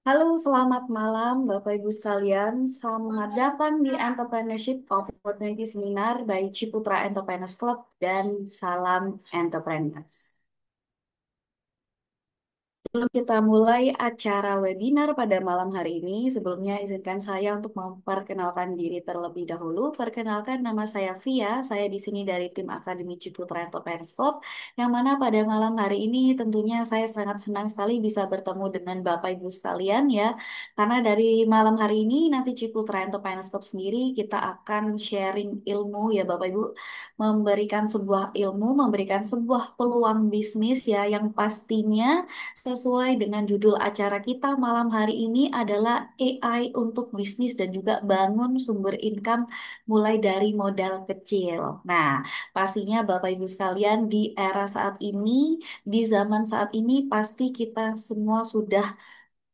Halo, selamat malam Bapak Ibu sekalian. Selamat datang di Entrepreneurship Opportunity Seminar by Ciputra Entrepreneurs Club dan salam entrepreneurs. Sebelum kita mulai acara webinar pada malam hari ini, sebelumnya izinkan saya untuk memperkenalkan diri terlebih dahulu. Perkenalkan, nama saya Via. Saya di sini dari tim Akademi Ciputra Entrepreneurs Club, yang mana pada malam hari ini tentunya saya sangat senang sekali bisa bertemu dengan Bapak Ibu sekalian ya. Karena dari malam hari ini nanti Ciputra Entrepreneurs Club sendiri kita akan sharing ilmu ya Bapak Ibu, memberikan sebuah ilmu, memberikan sebuah peluang bisnis ya yang pastinya sesuai dengan judul acara kita malam hari ini adalah AI untuk bisnis dan juga bangun sumber income mulai dari modal kecil. Nah, pastinya Bapak Ibu sekalian di era saat ini, di zaman saat ini pasti kita semua sudah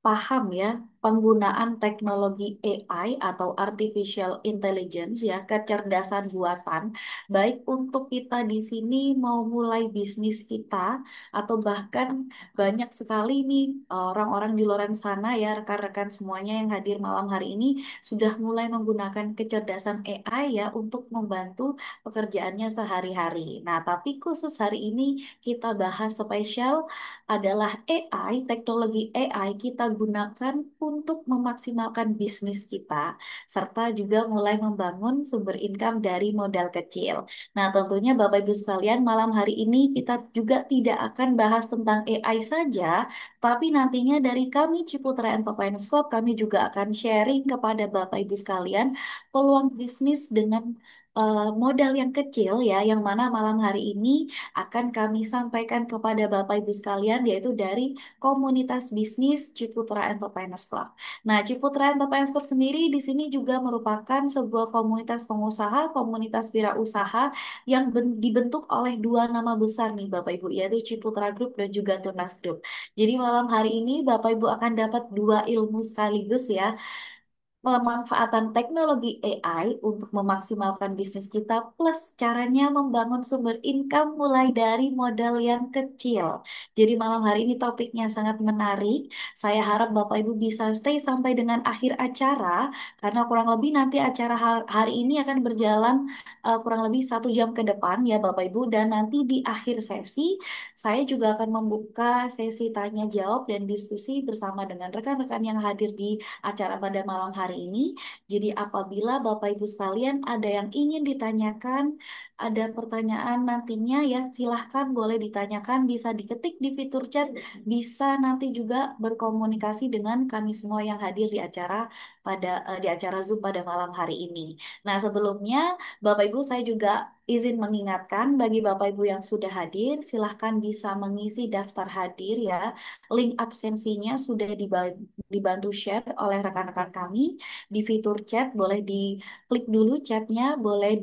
paham ya penggunaan teknologi AI atau artificial intelligence ya, kecerdasan buatan, baik untuk kita di sini mau mulai bisnis kita atau bahkan banyak sekali nih orang-orang di luar sana ya, rekan-rekan semuanya yang hadir malam hari ini sudah mulai menggunakan kecerdasan AI ya untuk membantu pekerjaannya sehari-hari. Nah, tapi khusus hari ini kita bahas spesial adalah AI, teknologi AI kita gunakan untuk memaksimalkan bisnis kita, serta juga mulai membangun sumber income dari modal kecil. Nah, tentunya Bapak Ibu sekalian, malam hari ini kita juga tidak akan bahas tentang AI saja, tapi nantinya dari kami Ciputra Enterprise Club, kami juga akan sharing kepada Bapak Ibu sekalian peluang bisnis dengan modal yang kecil ya, yang mana malam hari ini akan kami sampaikan kepada Bapak Ibu sekalian yaitu dari komunitas bisnis Ciputra Enterprise Club. Nah, Ciputra Enterprise Club sendiri di sini juga merupakan sebuah komunitas pengusaha, komunitas wirausaha yang dibentuk oleh dua nama besar nih Bapak Ibu, yaitu Ciputra Group dan juga Tunas Group. Jadi malam hari ini Bapak Ibu akan dapat dua ilmu sekaligus ya, pemanfaatan teknologi AI untuk memaksimalkan bisnis kita, plus caranya membangun sumber income mulai dari modal yang kecil. Jadi malam hari ini topiknya sangat menarik. Saya harap Bapak Ibu bisa stay sampai dengan akhir acara, karena kurang lebih nanti acara hari ini akan berjalan kurang lebih 1 jam ke depan ya Bapak Ibu. Dan nanti di akhir sesi, saya juga akan membuka sesi tanya jawab dan diskusi bersama dengan rekan-rekan yang hadir di acara pada malam hari ini. Jadi apabila Bapak Ibu sekalian ada yang ingin ditanyakan, ada pertanyaan nantinya ya, silahkan boleh ditanyakan, bisa diketik di fitur chat, bisa nanti juga berkomunikasi dengan kami semua yang hadir di acara di acara Zoom pada malam hari ini. Nah, sebelumnya Bapak Ibu saya juga izin mengingatkan bagi Bapak Ibu yang sudah hadir, silahkan bisa mengisi daftar hadir ya. Link absensinya sudah dibantu share oleh rekan-rekan kami di fitur chat. Boleh diklik dulu chatnya, boleh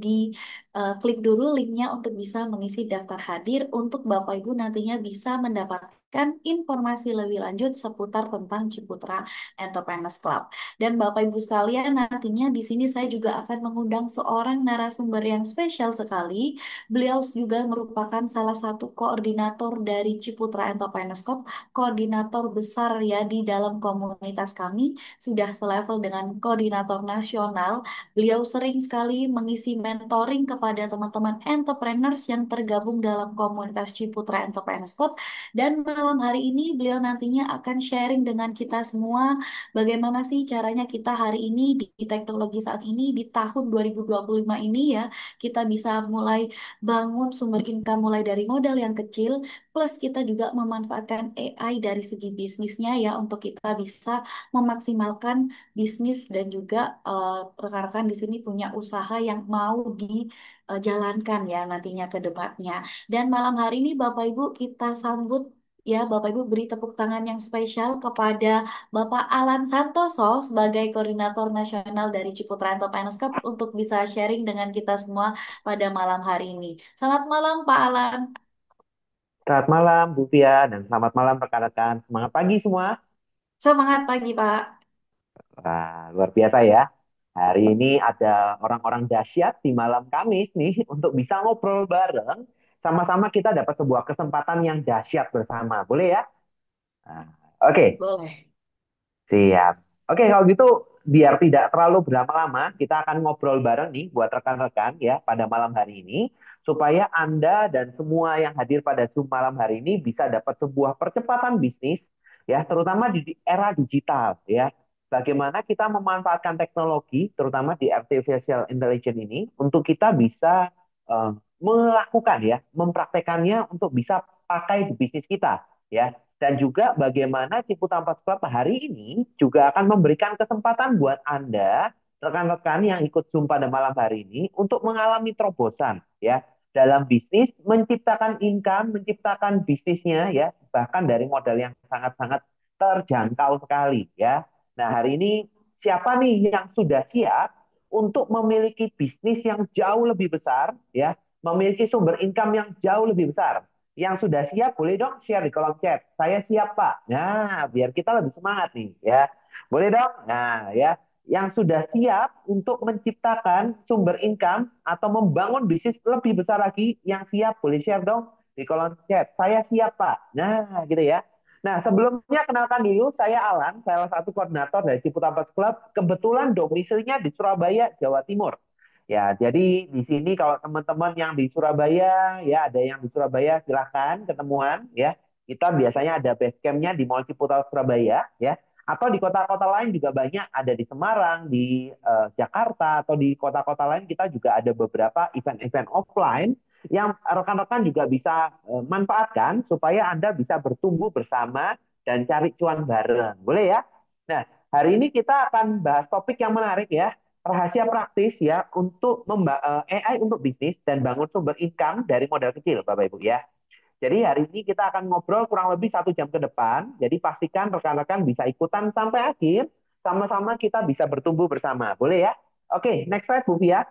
klik dulu linknya untuk bisa mengisi daftar hadir untuk Bapak Ibu nantinya bisa mendapatkan informasi lebih lanjut seputar tentang Ciputra Entrepreneurs Club. Dan Bapak Ibu sekalian, nantinya di sini saya juga akan mengundang seorang narasumber yang spesial sekali. Beliau juga merupakan salah satu koordinator dari Ciputra Entrepreneurs Club, koordinator besar ya di dalam komunitas kami, sudah selevel dengan koordinator nasional. Beliau sering sekali mengisi mentoring kepada teman-teman entrepreneurs yang tergabung dalam komunitas Ciputra Entrepreneurs Club. Dan malam hari ini beliau nantinya akan sharing dengan kita semua bagaimana sih caranya kita hari ini di teknologi saat ini di tahun 2025 ini ya, kita bisa mulai bangun sumber income mulai dari modal yang kecil, plus kita juga memanfaatkan AI dari segi bisnisnya ya untuk kita bisa memaksimalkan bisnis dan juga rekan-rekan di sini punya usaha yang mau dijalankan ya nantinya ke depannya. Dan malam hari ini Bapak Ibu kita sambut ya, Bapak Ibu beri tepuk tangan yang spesial kepada Bapak Alan Santoso sebagai Koordinator Nasional dari Ciputra Entrepreneurs Club untuk bisa sharing dengan kita semua pada malam hari ini. Selamat malam Pak Alan. Selamat malam Bu Fia dan selamat malam rekan-rekan. Semangat pagi semua. Semangat pagi Pak. Wah, luar biasa ya. Hari ini ada orang-orang dahsyat di malam Kamis nih untuk bisa ngobrol bareng. Sama-sama kita dapat sebuah kesempatan yang dahsyat bersama. Boleh ya? Nah, oke. Boleh. Siap. Oke, kalau gitu biar tidak terlalu berlama-lama, kita akan ngobrol bareng nih buat rekan-rekan ya pada malam hari ini supaya Anda dan semua yang hadir pada Zoom malam hari ini bisa dapat sebuah percepatan bisnis ya, terutama di era digital ya. Bagaimana kita memanfaatkan teknologi terutama di artificial intelligence ini untuk kita bisa eh, melakukan ya, mempraktekannya untuk bisa pakai di bisnis kita ya. Dan juga bagaimana Ciputat Club hari ini juga akan memberikan kesempatan buat Anda, rekan-rekan yang ikut Zoom pada malam hari ini, untuk mengalami terobosan ya dalam bisnis, menciptakan income, menciptakan bisnisnya ya, bahkan dari modal yang sangat-sangat terjangkau sekali ya. Nah, hari ini siapa nih yang sudah siap untuk memiliki bisnis yang jauh lebih besar ya, memiliki sumber income yang jauh lebih besar? Yang sudah siap boleh dong share di kolom chat. Saya siap Pak. Nah, biar kita lebih semangat nih ya. Boleh dong? Nah, ya. Yang sudah siap untuk menciptakan sumber income atau membangun bisnis lebih besar lagi, yang siap boleh share dong di kolom chat. Saya siap Pak. Nah, gitu ya. Nah, sebelumnya kenalkan dulu, saya Alan, salah satu koordinator dari Ciputat Club. Kebetulan domisilinya di Surabaya, Jawa Timur. Ya, jadi di sini kalau teman-teman yang di Surabaya, ya ada yang di Surabaya silahkan ketemuan ya. Kita biasanya ada base camp-nya di Mall Ciputat Surabaya ya. Atau di kota-kota lain juga banyak, ada di Semarang, di Jakarta, atau di kota-kota lain kita juga ada beberapa event-event offline yang rekan-rekan juga bisa manfaatkan supaya Anda bisa bertumbuh bersama dan cari cuan bareng. Boleh ya? Nah, hari ini kita akan bahas topik yang menarik ya, rahasia praktis ya untuk AI untuk bisnis dan bangun sumber income dari modal kecil, Bapak Ibu ya. Jadi hari ini kita akan ngobrol kurang lebih 1 jam ke depan. Jadi pastikan rekan-rekan bisa ikutan sampai akhir, sama-sama kita bisa bertumbuh bersama. Boleh ya? Oke, next slide Bu Fia.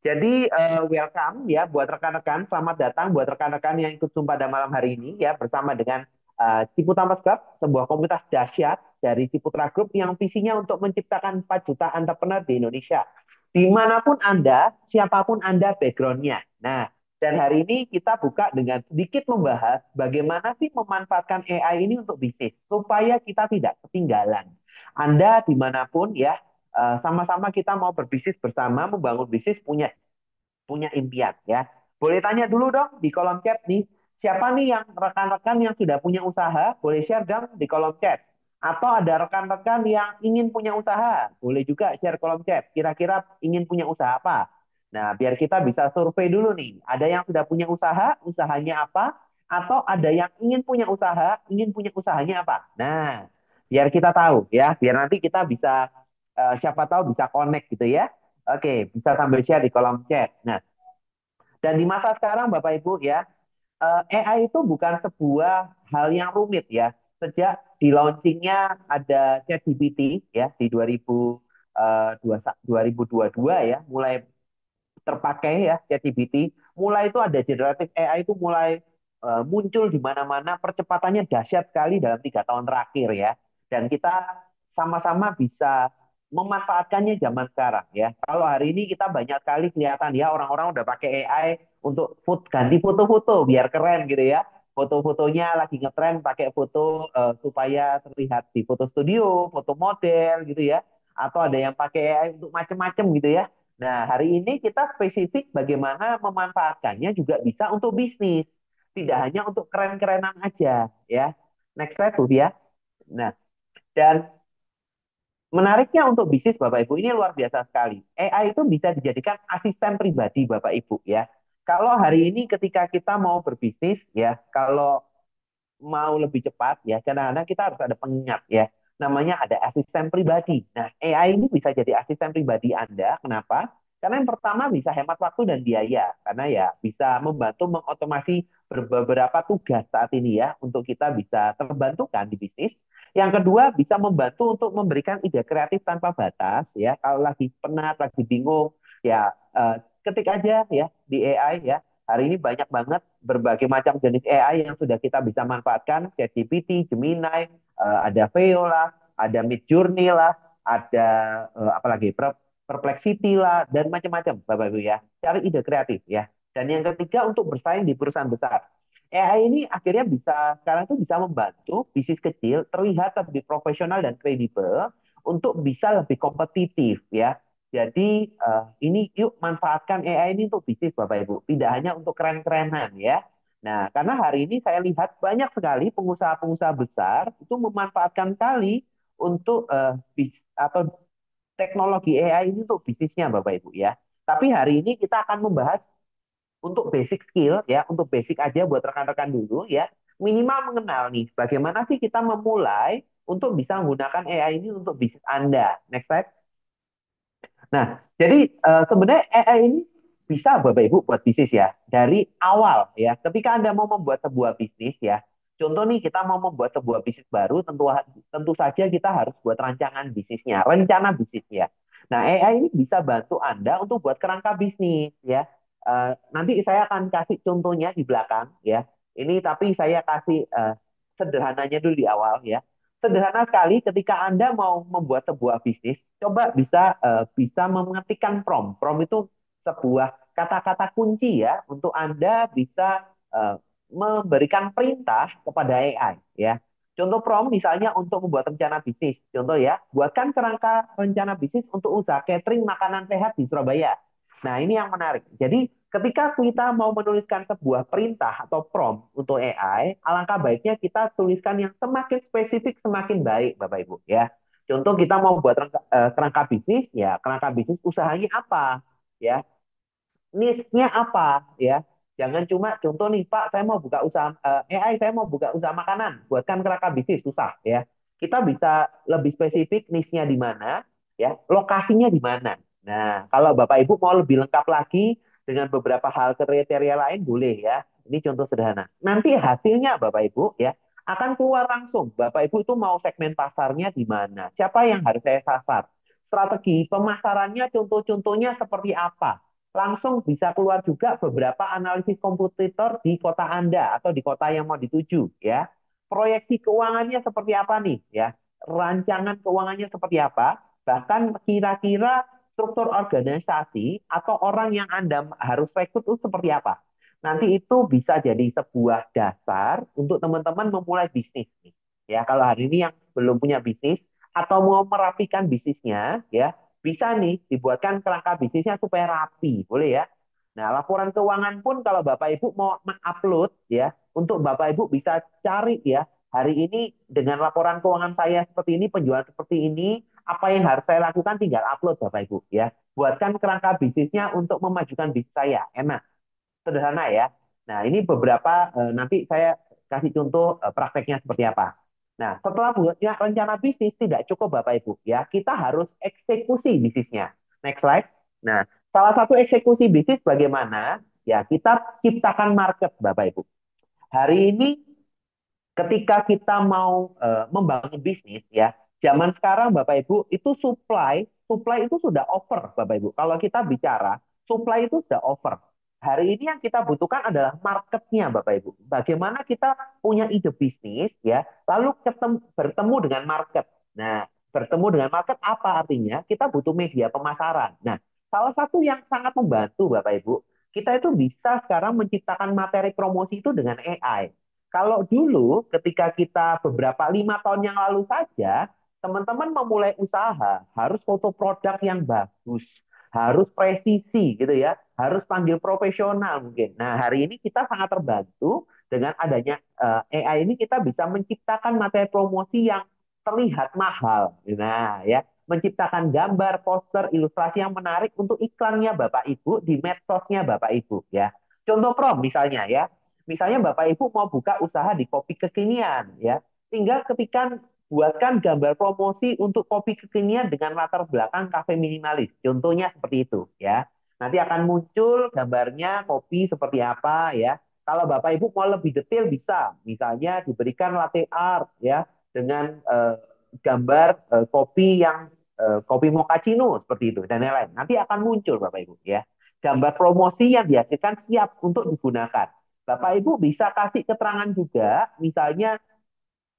Jadi welcome ya buat rekan-rekan, selamat datang buat rekan-rekan yang ikut Zoom pada malam hari ini ya bersama dengan Ciputra Club, sebuah komunitas dahsyat dari Ciputra Group yang visinya untuk menciptakan 4 juta entrepreneur di Indonesia. Dimanapun Anda, siapapun Anda backgroundnya. Nah, dan hari ini kita buka dengan sedikit membahas bagaimana sih memanfaatkan AI ini untuk bisnis supaya kita tidak ketinggalan. Anda dimanapun ya, sama-sama kita mau berbisnis bersama, membangun bisnis, punya punya impian ya. Boleh tanya dulu dong di kolom chat nih, siapa nih yang rekan-rekan yang sudah punya usaha, boleh share dong di kolom chat. Atau ada rekan-rekan yang ingin punya usaha, boleh juga share kolom chat. Kira-kira ingin punya usaha apa? Nah, biar kita bisa survei dulu nih. Ada yang sudah punya usaha, usahanya apa? Atau ada yang ingin punya usahanya apa? Nah, biar kita tahu ya, biar nanti kita bisa siapa tahu bisa connect gitu ya. Oke, bisa sambil share di kolom chat. Nah, dan di masa sekarang Bapak Ibu ya, AI itu bukan sebuah hal yang rumit ya. Sejak di launchingnya ada ChatGPT ya di 2022 ya, mulai terpakai ya ChatGPT. Mulai itu ada generatif AI itu mulai muncul di mana-mana, percepatannya dahsyat sekali dalam 3 tahun terakhir ya. Dan kita sama-sama bisa memanfaatkannya zaman sekarang ya. Kalau hari ini kita banyak sekali kelihatan ya orang-orang udah pakai AI untuk ganti foto-foto biar keren gitu ya. Foto-fotonya lagi ngetren pakai foto supaya terlihat di foto studio, foto model gitu ya. Atau ada yang pakai AI untuk macem-macem gitu ya. Nah, hari ini kita spesifik bagaimana memanfaatkannya juga bisa untuk bisnis. Tidak hanya untuk keren-kerenan aja, ya. Next slide, Bu ya. Nah, dan menariknya untuk bisnis Bapak Ibu ini luar biasa sekali. AI itu bisa dijadikan asisten pribadi Bapak Ibu ya. Kalau hari ini ketika kita mau berbisnis ya, kalau mau lebih cepat ya kadang-kadang kita harus ada pengingat ya, namanya ada asisten pribadi. Nah, AI ini bisa jadi asisten pribadi Anda. Kenapa? Karena yang pertama bisa hemat waktu dan biaya, karena ya bisa membantu mengotomasi beberapa tugas saat ini ya untuk kita bisa terbantukan di bisnis. Yang kedua bisa membantu untuk memberikan ide kreatif tanpa batas ya. Kalau lagi penat, lagi bingung ya, ketik aja ya di AI ya. Hari ini banyak banget berbagai macam jenis AI yang sudah kita bisa manfaatkan, ChatGPT, Gemini, ada Veo lah, ada Midjourney lah, ada apalagi Perplexity lah, dan macam-macam, Bapak Ibu ya. Cari ide kreatif ya. Dan yang ketiga untuk bersaing di perusahaan besar. AI ini akhirnya bisa sekarang tuh bisa membantu bisnis kecil terlihat lebih profesional dan kredibel untuk bisa lebih kompetitif ya. Jadi ini yuk manfaatkan AI ini untuk bisnis Bapak Ibu, tidak hanya untuk keren-kerenan ya. Nah, karena hari ini saya lihat banyak sekali pengusaha-pengusaha besar itu memanfaatkan kali untuk atau teknologi AI ini untuk bisnisnya Bapak Ibu ya. Tapi hari ini kita akan membahas untuk basic skill ya, untuk basic aja buat rekan-rekan dulu ya. Minimal mengenal nih bagaimana sih kita memulai untuk bisa menggunakan AI ini untuk bisnis Anda. Next slide. Nah, jadi sebenarnya AI ini bisa Bapak Ibu buat bisnis ya. Dari awal ya, ketika Anda mau membuat sebuah bisnis ya. Contoh nih kita mau membuat sebuah bisnis baru, tentu saja kita harus buat rancangan bisnisnya, rencana bisnisnya. Nah, AI ini bisa bantu Anda untuk buat kerangka bisnis ya. Nanti saya akan kasih contohnya di belakang ya. Ini tapi saya kasih sederhananya dulu di awal ya. Sederhana sekali ketika Anda mau membuat sebuah bisnis, coba bisa mengetikkan prompt. Prompt itu sebuah kata-kata kunci ya untuk Anda bisa memberikan perintah kepada AI ya. Contoh prompt misalnya untuk membuat rencana bisnis. Contoh ya, buatkan kerangka rencana bisnis untuk usaha catering makanan sehat di Surabaya. Nah, ini yang menarik. Jadi, ketika kita mau menuliskan sebuah perintah atau prompt untuk AI, alangkah baiknya kita tuliskan yang semakin spesifik semakin baik, Bapak Ibu ya. Contoh kita mau buat kerangka bisnis, ya kerangka bisnis usahanya apa, ya niche-nya apa ya. Jangan cuma contoh nih Pak, saya mau buka usaha AI, saya mau buka usaha makanan, buatkan kerangka bisnis susah ya. Kita bisa lebih spesifik niche-nya di mana, ya, lokasinya di mana. Nah, kalau Bapak Ibu mau lebih lengkap lagi dengan beberapa hal kriteria lain boleh ya. Ini contoh sederhana. Nanti hasilnya Bapak Ibu ya akan keluar langsung. Bapak Ibu itu mau segmen pasarnya di mana? Siapa yang harus saya sasar? Strategi pemasarannya contoh-contohnya seperti apa? Langsung bisa keluar juga beberapa analisis kompetitor di kota Anda atau di kota yang mau dituju ya. Proyeksi keuangannya seperti apa nih ya? Rancangan keuangannya seperti apa? Bahkan kira-kira struktur organisasi atau orang yang Anda harus rekrut itu seperti apa? Nanti itu bisa jadi sebuah dasar untuk teman-teman memulai bisnis nih. Ya, kalau hari ini yang belum punya bisnis atau mau merapikan bisnisnya ya, bisa nih dibuatkan kerangka bisnisnya supaya rapi, boleh ya. Nah, laporan keuangan pun kalau Bapak Ibu mau mengupload ya, untuk Bapak Ibu bisa cari ya, hari ini dengan laporan keuangan saya seperti ini, penjualan seperti ini, apa yang harus saya lakukan tinggal upload Bapak Ibu ya. Buatkan kerangka bisnisnya untuk memajukan bisnis saya. Enak, sederhana ya. Nah, ini beberapa nanti saya kasih contoh prakteknya seperti apa. Nah, setelah punya rencana bisnis tidak cukup Bapak Ibu ya, kita harus eksekusi bisnisnya. Next slide. Nah, salah satu eksekusi bisnis bagaimana? Ya, kita ciptakan market Bapak Ibu. Hari ini ketika kita mau membangun bisnis ya, zaman sekarang Bapak Ibu itu supply itu sudah over Bapak Ibu. Kalau kita bicara supply itu sudah over. Hari ini yang kita butuhkan adalah marketnya Bapak Ibu. Bagaimana kita punya ide bisnis ya, lalu bertemu dengan market. Nah, bertemu dengan market apa artinya? Kita butuh media pemasaran. Nah, salah satu yang sangat membantu Bapak Ibu, kita itu bisa sekarang menciptakan materi promosi itu dengan AI. Kalau dulu ketika kita beberapa 5 tahun yang lalu saja, teman-teman memulai usaha harus foto produk yang bagus, harus presisi gitu ya, harus panggil profesional mungkin. Nah, hari ini kita sangat terbantu dengan adanya AI ini kita bisa menciptakan materi promosi yang terlihat mahal. Nah, ya, menciptakan gambar, poster, ilustrasi yang menarik untuk iklannya Bapak Ibu di medsosnya Bapak Ibu ya. Contoh prom misalnya ya. Misalnya Bapak Ibu mau buka usaha di kopi kekinian, ya, tinggal buatkan gambar promosi untuk kopi kekinian dengan latar belakang kafe minimalis. Contohnya seperti itu, ya. Nanti akan muncul gambarnya kopi seperti apa, ya. Kalau Bapak Ibu mau lebih detail bisa, misalnya diberikan latte art, ya, dengan gambar kopi yang kopi mochaccino seperti itu dan lain-lain. Nanti akan muncul Bapak Ibu, ya. Gambar promosi yang dihasilkan siap untuk digunakan. Bapak Ibu bisa kasih keterangan juga, misalnya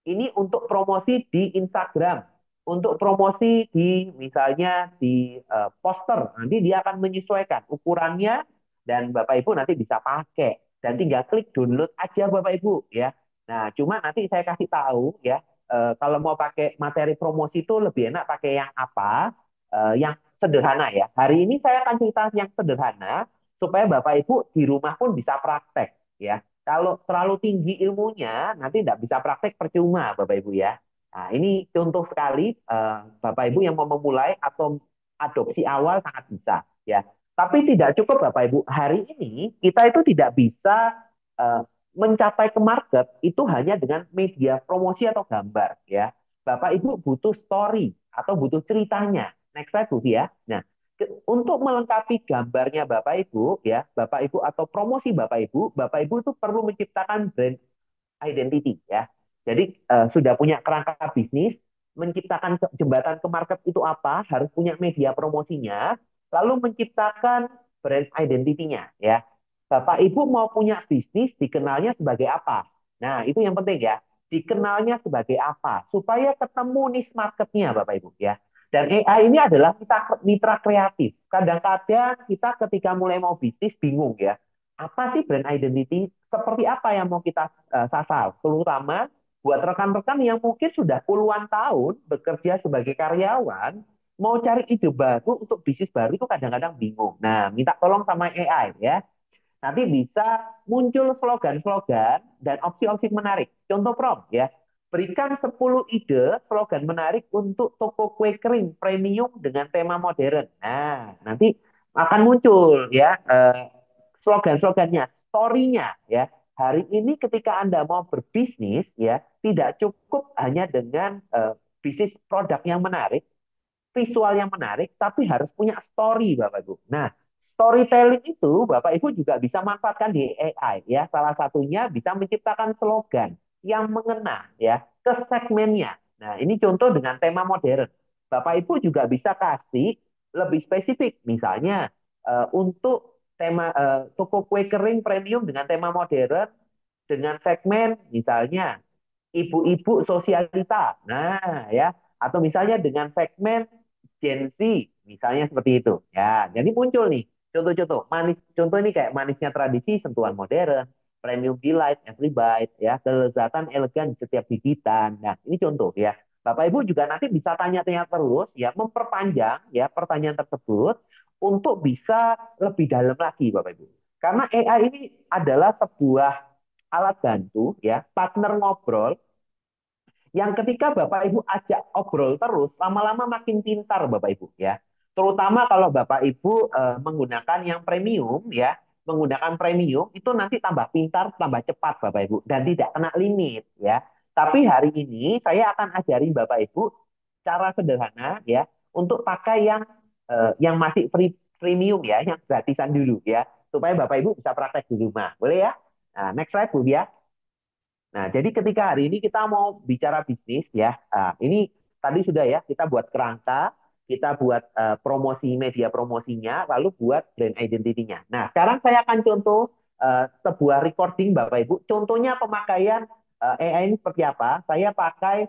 ini untuk promosi di Instagram, untuk promosi di misalnya di poster, nanti dia akan menyesuaikan ukurannya dan Bapak Ibu nanti bisa pakai. dan tinggal klik download aja Bapak Ibu ya. Nah, cuma nanti saya kasih tahu ya, kalau mau pakai materi promosi itu lebih enak pakai yang apa, yang sederhana ya. Hari ini saya akan cerita yang sederhana supaya Bapak Ibu di rumah pun bisa praktek ya. Kalau terlalu tinggi ilmunya, nanti tidak bisa praktek percuma Bapak Ibu ya. Nah, ini contoh sekali Bapak Ibu yang mau memulai atau adopsi awal sangat bisa ya. Tapi tidak cukup Bapak Ibu. Hari ini kita itu tidak bisa eh, mencapai ke market itu hanya dengan media promosi atau gambar ya. Bapak Ibu butuh story atau butuh ceritanya. Next slide Bu ya. Nah, untuk melengkapi gambarnya Bapak Ibu ya, Bapak Ibu atau promosi Bapak Ibu itu perlu menciptakan brand identity ya. Jadi sudah punya kerangka bisnis, menciptakan jembatan ke market itu apa, harus punya media promosinya, lalu menciptakan brand identity-nya ya. Bapak Ibu mau punya bisnis dikenalnya sebagai apa? Nah, itu yang penting ya. Dikenalnya sebagai apa? Supaya ketemu niche marketnya Bapak Ibu ya. Dan AI ini adalah mitra kreatif. Kadang-kadang kita ketika mulai mau bisnis bingung ya. Apa sih brand identity? Seperti apa yang mau kita sasar? Terutama buat rekan-rekan yang mungkin sudah puluhan tahun bekerja sebagai karyawan, mau cari ide baru untuk bisnis baru itu kadang-kadang bingung. Nah, minta tolong sama AI ya. Nanti bisa muncul slogan-slogan dan opsi-opsi menarik. Contoh prompt ya. Berikan 10 ide slogan menarik untuk toko kue kering premium dengan tema modern. Nah, nanti akan muncul ya slogan-slogannya, story-nya ya. Hari ini ketika Anda mau berbisnis ya, tidak cukup hanya dengan bisnis produk yang menarik, visual yang menarik, tapi harus punya story, Bapak Ibu. Nah, storytelling itu Bapak Ibu juga bisa manfaatkan di AI ya. Salah satunya bisa menciptakan slogan yang mengena ya ke segmennya. Nah, ini contoh dengan tema modern. Bapak Ibu juga bisa kasih lebih spesifik, misalnya untuk tema toko kue kering premium dengan tema modern dengan segmen misalnya ibu-ibu sosialita. Nah, ya, atau misalnya dengan segmen Gen Z, misalnya seperti itu. Ya, jadi muncul nih contoh-contoh. Manis, contoh ini kayak manisnya tradisi, sentuhan modern, premium delight, every bite, ya, kelezatan elegan di setiap gigitan. Nah, ini contoh ya. Bapak Ibu juga nanti bisa tanya-tanya terus, ya, memperpanjang ya pertanyaan tersebut untuk bisa lebih dalam lagi, Bapak Ibu. Karena AI ini adalah sebuah alat bantu, ya, partner ngobrol yang ketika Bapak Ibu ajak obrol terus, lama-lama makin pintar Bapak Ibu ya. Terutama kalau Bapak Ibu menggunakan yang premium ya, menggunakan premium itu nanti tambah pintar, tambah cepat Bapak Ibu dan tidak kena limit ya. Tapi hari ini saya akan ajarin Bapak Ibu cara sederhana ya untuk pakai yang masih premium ya, yang gratisan dulu ya, supaya Bapak Ibu bisa praktek di rumah. Boleh ya? Nah, next slide Bu ya. Nah, jadi ketika hari ini kita mau bicara bisnis ya, ini tadi sudah ya kita buat kerangka, kita buat promosi media promosinya, lalu buat brand identity-nya. Nah, sekarang saya akan contoh sebuah recording Bapak Ibu. Contohnya pemakaian AI ini seperti apa? Saya pakai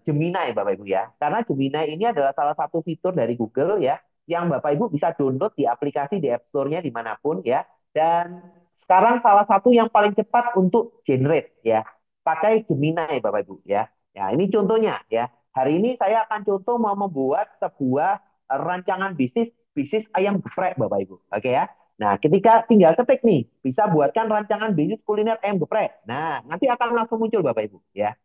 Gemini Bapak Ibu ya. Karena Gemini ini adalah salah satu fitur dari Google ya, yang Bapak Ibu bisa download di aplikasi di App Store-nya dimanapun ya. Dan sekarang salah satu yang paling cepat untuk generate ya pakai Gemini Bapak Ibu ya. Ya, ini contohnya ya. Hari ini saya akan contoh mau membuat sebuah rancangan bisnis bisnis ayam geprek Bapak Ibu. Oke ya. Nah, ketika tinggal ketik nih, bisa buatkan rancangan bisnis kuliner ayam geprek. Nah, nanti akan langsung muncul Bapak Ibu ya.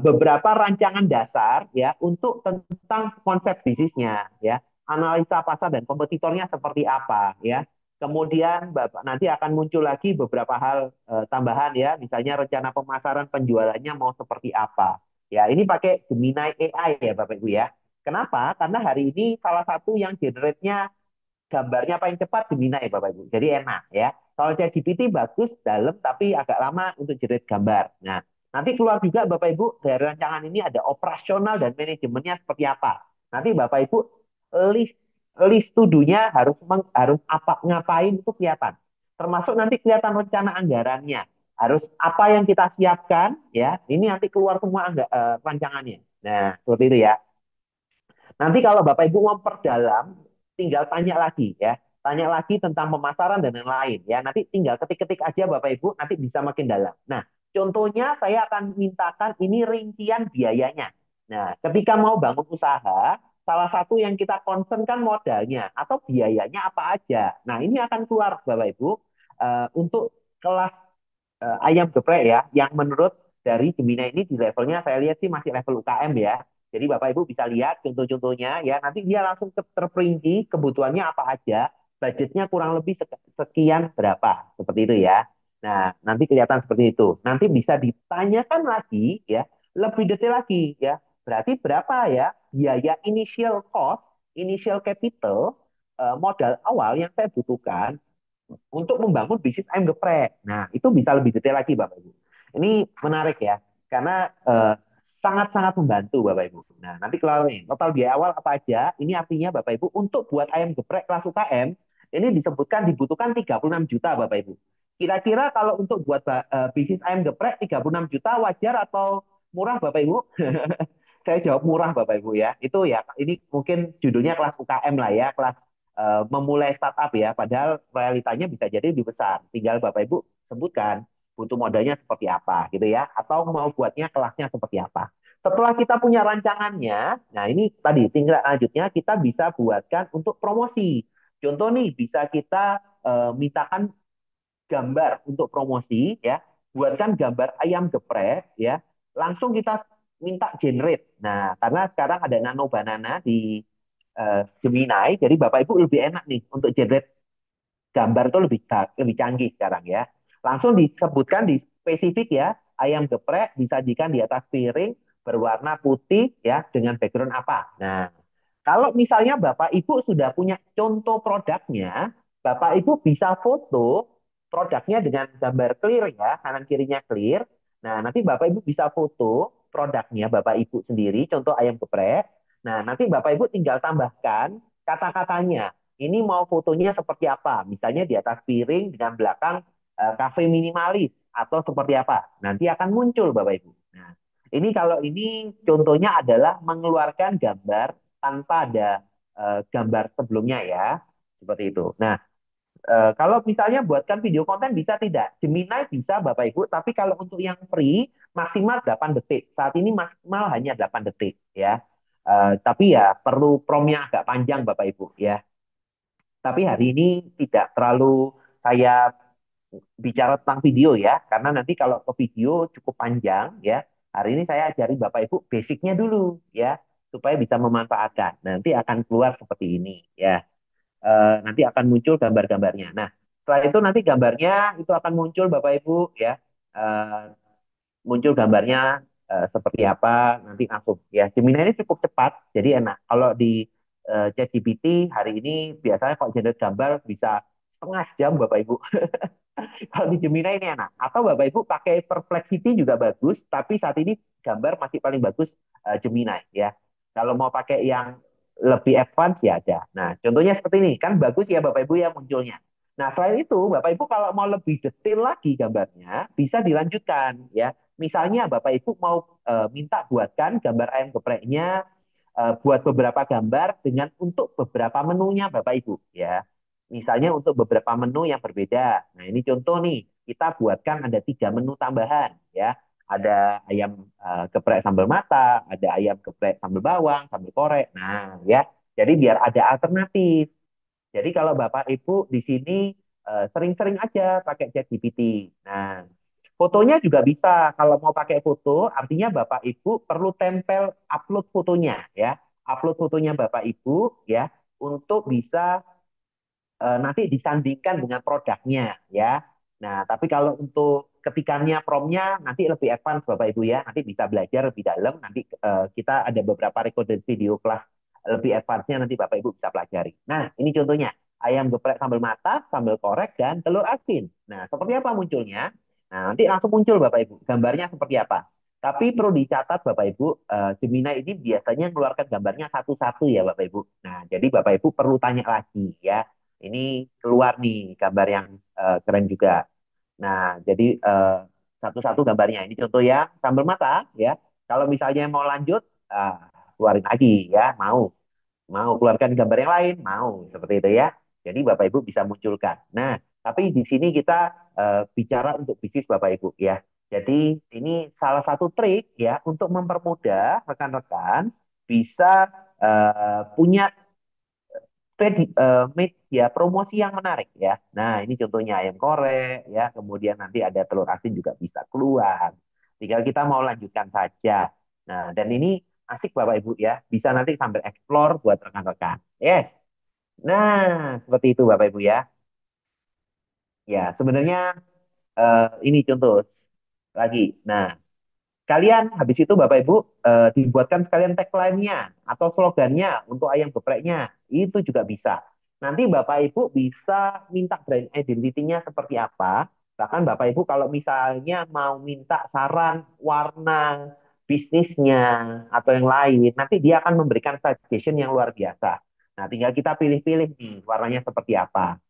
Beberapa rancangan dasar ya untuk tentang konsep bisnisnya ya, analisa pasar dan kompetitornya seperti apa ya. Kemudian Bapak nanti akan muncul lagi beberapa hal tambahan ya, misalnya rencana pemasaran penjualannya mau seperti apa. Ya, ini pakai Gemini AI ya Bapak Ibu ya. Kenapa? Karena hari ini salah satu yang generate-nya gambarnya paling cepat Gemini ya Bapak Ibu. Jadi enak ya. Kalau ChatGPT bagus dalam tapi agak lama untuk generate gambar. Nah, nanti keluar juga Bapak Ibu dari rancangan ini ada operasional dan manajemennya seperti apa. Nanti Bapak Ibu list list to-do-nya harus apa ngapain itu kelihatan. Termasuk nanti kelihatan rencana anggarannya. Harus apa yang kita siapkan ya. Ini nanti keluar semua rancangannya. Nah, seperti itu ya. Nanti kalau Bapak Ibu mau perdalam, tinggal tanya lagi ya. tanya lagi tentang pemasaran dan lain-lain ya. Nanti tinggal ketik-ketik aja Bapak Ibu, nanti bisa makin dalam. Nah, contohnya saya akan mintakan ini rincian biayanya. Nah, ketika mau bangun usaha, salah satu yang kita concern kan modalnya atau biayanya apa aja. Nah, ini akan keluar Bapak Ibu untuk kelas ayam geprek ya, yang menurut dari Gemini ini di levelnya saya lihat sih masih level UKM ya. Jadi Bapak Ibu bisa lihat contoh-contohnya ya, nanti dia langsung terperinci kebutuhannya apa aja, budgetnya kurang lebih sekian berapa, seperti itu ya. Nah, nanti kelihatan seperti itu. Nanti bisa ditanyakan lagi ya, lebih detail lagi ya. Berarti berapa ya biaya initial cost, initial capital, modal awal yang saya butuhkan untuk membangun bisnis ayam geprek. Nah, itu bisa lebih detail lagi, Bapak Ibu. Ini menarik ya, karena sangat-sangat membantu, Bapak Ibu. Nah, nanti kalau ini total biaya awal apa aja, ini artinya Bapak Ibu untuk buat ayam geprek kelas UKM, ini disebutkan dibutuhkan 36 juta, Bapak Ibu. Kira-kira kalau untuk buat bisnis ayam geprek 36 juta wajar atau murah, Bapak Ibu? Saya jawab murah, Bapak Ibu ya. Itu ya, ini mungkin judulnya kelas UKM lah ya, kelas memulai startup ya, padahal realitanya bisa jadi lebih besar. Tinggal Bapak Ibu sebutkan butuh modalnya seperti apa gitu ya, atau mau buatnya kelasnya seperti apa. Setelah kita punya rancangannya, nah ini tadi tinggal lanjutnya kita bisa buatkan untuk promosi. Contoh nih, bisa kita mintakan gambar untuk promosi ya, buatkan gambar ayam geprek ya, langsung kita minta generate. Nah, karena sekarang ada Nano Banana di Gemini, jadi Bapak Ibu lebih enak nih untuk generate gambar itu lebih canggih sekarang ya. Langsung disebutkan di spesifik ya, ayam geprek disajikan di atas piring berwarna putih ya dengan background apa. Nah, kalau misalnya Bapak Ibu sudah punya contoh produknya, Bapak Ibu bisa foto produknya dengan gambar clear ya, kanan kirinya clear. Nah, nanti Bapak Ibu bisa foto produknya Bapak Ibu sendiri, contoh ayam geprek. Nah, nanti Bapak Ibu tinggal tambahkan kata-katanya. Ini mau fotonya seperti apa? Misalnya di atas piring dengan belakang kafe minimalis atau seperti apa? Nanti akan muncul Bapak Ibu. Nah, ini kalau ini contohnya adalah mengeluarkan gambar tanpa ada gambar sebelumnya ya, seperti itu. Nah, kalau misalnya buatkan video konten bisa tidak? Gemini bisa Bapak Ibu, tapi kalau untuk yang free maksimal 8 detik. Saat ini maksimal hanya 8 detik ya. Tapi ya perlu prompt yang agak panjang Bapak Ibu ya. Tapi hari ini tidak terlalu saya bicara tentang video ya, karena nanti kalau ke video cukup panjang ya. Hari ini saya ajari Bapak Ibu basicnya dulu ya, supaya bisa memanfaatkan. Nanti akan keluar seperti ini ya. Nanti akan muncul gambar-gambarnya. Nah, setelah itu nanti gambarnya itu akan muncul Bapak Ibu ya. Eh, Muncul gambarnya seperti apa nanti langsung ya. Gemini ini cukup cepat, jadi enak. Kalau di ChatGPT hari ini biasanya kalau generate gambar bisa setengah jam Bapak Ibu. Kalau di Gemini ini enak. Atau Bapak Ibu pakai Perplexity juga bagus, tapi saat ini gambar masih paling bagus Gemini ya. Kalau mau pakai yang lebih advance ya ada. Nah, contohnya seperti ini, kan bagus ya Bapak Ibu ya munculnya. Nah, selain itu Bapak Ibu kalau mau lebih detail lagi gambarnya, bisa dilanjutkan ya. Misalnya Bapak Ibu mau minta buatkan gambar ayam gepreknya, buat beberapa gambar dengan untuk beberapa menunya Bapak Ibu ya. Misalnya untuk beberapa menu yang berbeda. Nah, ini contoh nih, kita buatkan ada 3 menu tambahan ya. Ada ayam geprek sambal mata, ada ayam geprek sambal bawang, sambal korek. Nah, ya. Jadi biar ada alternatif. Jadi kalau Bapak Ibu di sini sering-sering aja pakai ChatGPT. Nah, fotonya juga bisa. Kalau mau pakai foto, artinya Bapak Ibu perlu tempel upload fotonya ya. Upload fotonya Bapak Ibu ya untuk bisa nanti disandingkan dengan produknya ya. Nah, tapi kalau untuk ketikannya promnya nanti lebih advance Bapak Ibu ya. Nanti bisa belajar lebih dalam. Nanti kita ada beberapa recorded video kelas lebih advance-nya nanti Bapak Ibu bisa pelajari. Nah, ini contohnya. Ayam geprek sambal mata, sambal korek, dan telur asin. Nah, seperti apa munculnya? Nah, nanti langsung muncul Bapak Ibu. Gambarnya seperti apa? Tapi perlu dicatat Bapak Ibu, Gemini ini biasanya mengeluarkan gambarnya satu-satu ya Bapak Ibu. Nah, jadi Bapak Ibu perlu tanya lagi ya. Ini keluar nih gambar yang keren juga. Nah, jadi satu-satu gambarnya. Ini contoh ya, sambal mata ya. Kalau misalnya mau lanjut, keluarin lagi ya, mau keluarkan gambar yang lain, mau seperti itu ya. Jadi Bapak Ibu bisa munculkan. Nah, tapi di sini kita bicara untuk bisnis Bapak Ibu ya. Jadi ini salah satu trik ya untuk mempermudah rekan-rekan bisa punya media promosi yang menarik ya. Nah, ini contohnya ayam korek ya, kemudian nanti ada telur asin juga bisa keluar. Tinggal kita mau lanjutkan saja. Nah, dan ini asik Bapak Ibu ya, bisa nanti sambil explore buat rekan-rekan. Yes. Nah, seperti itu Bapak Ibu ya. Ya, sebenarnya ini contoh lagi. Nah, kalian habis itu Bapak Ibu dibuatkan sekalian tagline-nya atau slogannya untuk ayam gepreknya. Itu juga bisa. Nanti Bapak Ibu bisa minta brand identity-nya seperti apa. Bahkan Bapak Ibu kalau misalnya mau minta saran warna bisnisnya atau yang lain, nanti dia akan memberikan suggestion yang luar biasa. Nah, tinggal kita pilih-pilih nih warnanya seperti apa.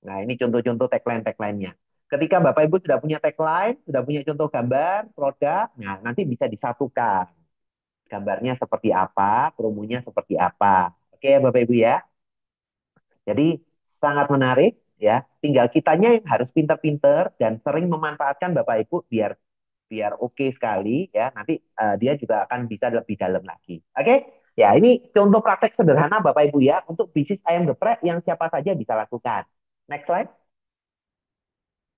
Nah, ini contoh-contoh tagline-tagline-nya. Ketika Bapak Ibu sudah punya tagline, sudah punya contoh gambar, produk, nah nanti bisa disatukan. Gambarnya seperti apa, promonya seperti apa. Oke ya Bapak Ibu ya. Jadi sangat menarik ya. Tinggal kitanya yang harus pinter-pinter dan sering memanfaatkan Bapak Ibu biar biar oke sekali ya. Nanti dia juga akan bisa lebih dalam lagi. Oke? Ya, ini contoh praktek sederhana Bapak Ibu ya untuk bisnis ayam geprek yang siapa saja bisa lakukan. Next slide.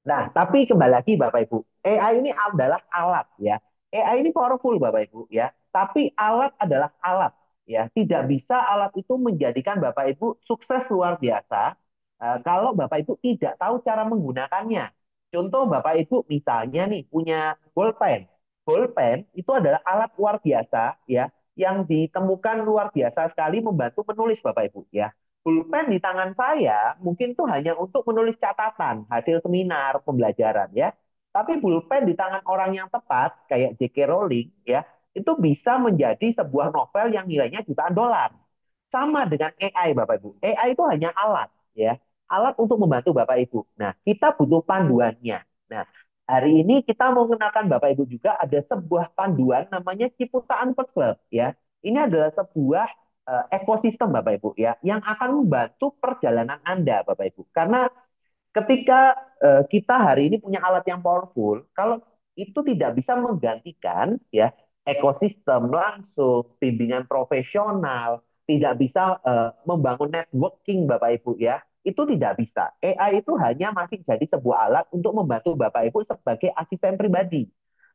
Nah, tapi kembali lagi Bapak Ibu, AI ini adalah alat ya. AI ini powerful Bapak Ibu ya, tapi alat adalah alat ya. Tidak bisa alat itu menjadikan Bapak Ibu sukses luar biasa kalau Bapak Ibu tidak tahu cara menggunakannya. Contoh Bapak Ibu misalnya nih punya bolpen. Bolpen itu adalah alat luar biasa ya yang ditemukan luar biasa sekali membantu menulis Bapak Ibu ya. Pulpen di tangan saya mungkin tuh hanya untuk menulis catatan hasil seminar pembelajaran ya. Tapi pulpen di tangan orang yang tepat kayak J.K. Rowling ya, itu bisa menjadi sebuah novel yang nilainya jutaan dolar. Sama dengan AI Bapak Ibu. AI itu hanya alat ya, alat untuk membantu Bapak Ibu. Nah, kita butuh panduannya. Nah, hari ini kita mau mengenalkan Bapak Ibu juga ada sebuah panduan namanya Ciputa Unpad Club ya. Ini adalah sebuah ekosistem Bapak Ibu ya yang akan membantu perjalanan Anda Bapak Ibu. Karena ketika kita hari ini punya alat yang powerful, kalau itu tidak bisa menggantikan ya ekosistem langsung, bimbingan profesional, tidak bisa membangun networking Bapak Ibu ya, itu tidak bisa. AI itu hanya masih jadi sebuah alat untuk membantu Bapak Ibu sebagai asisten pribadi.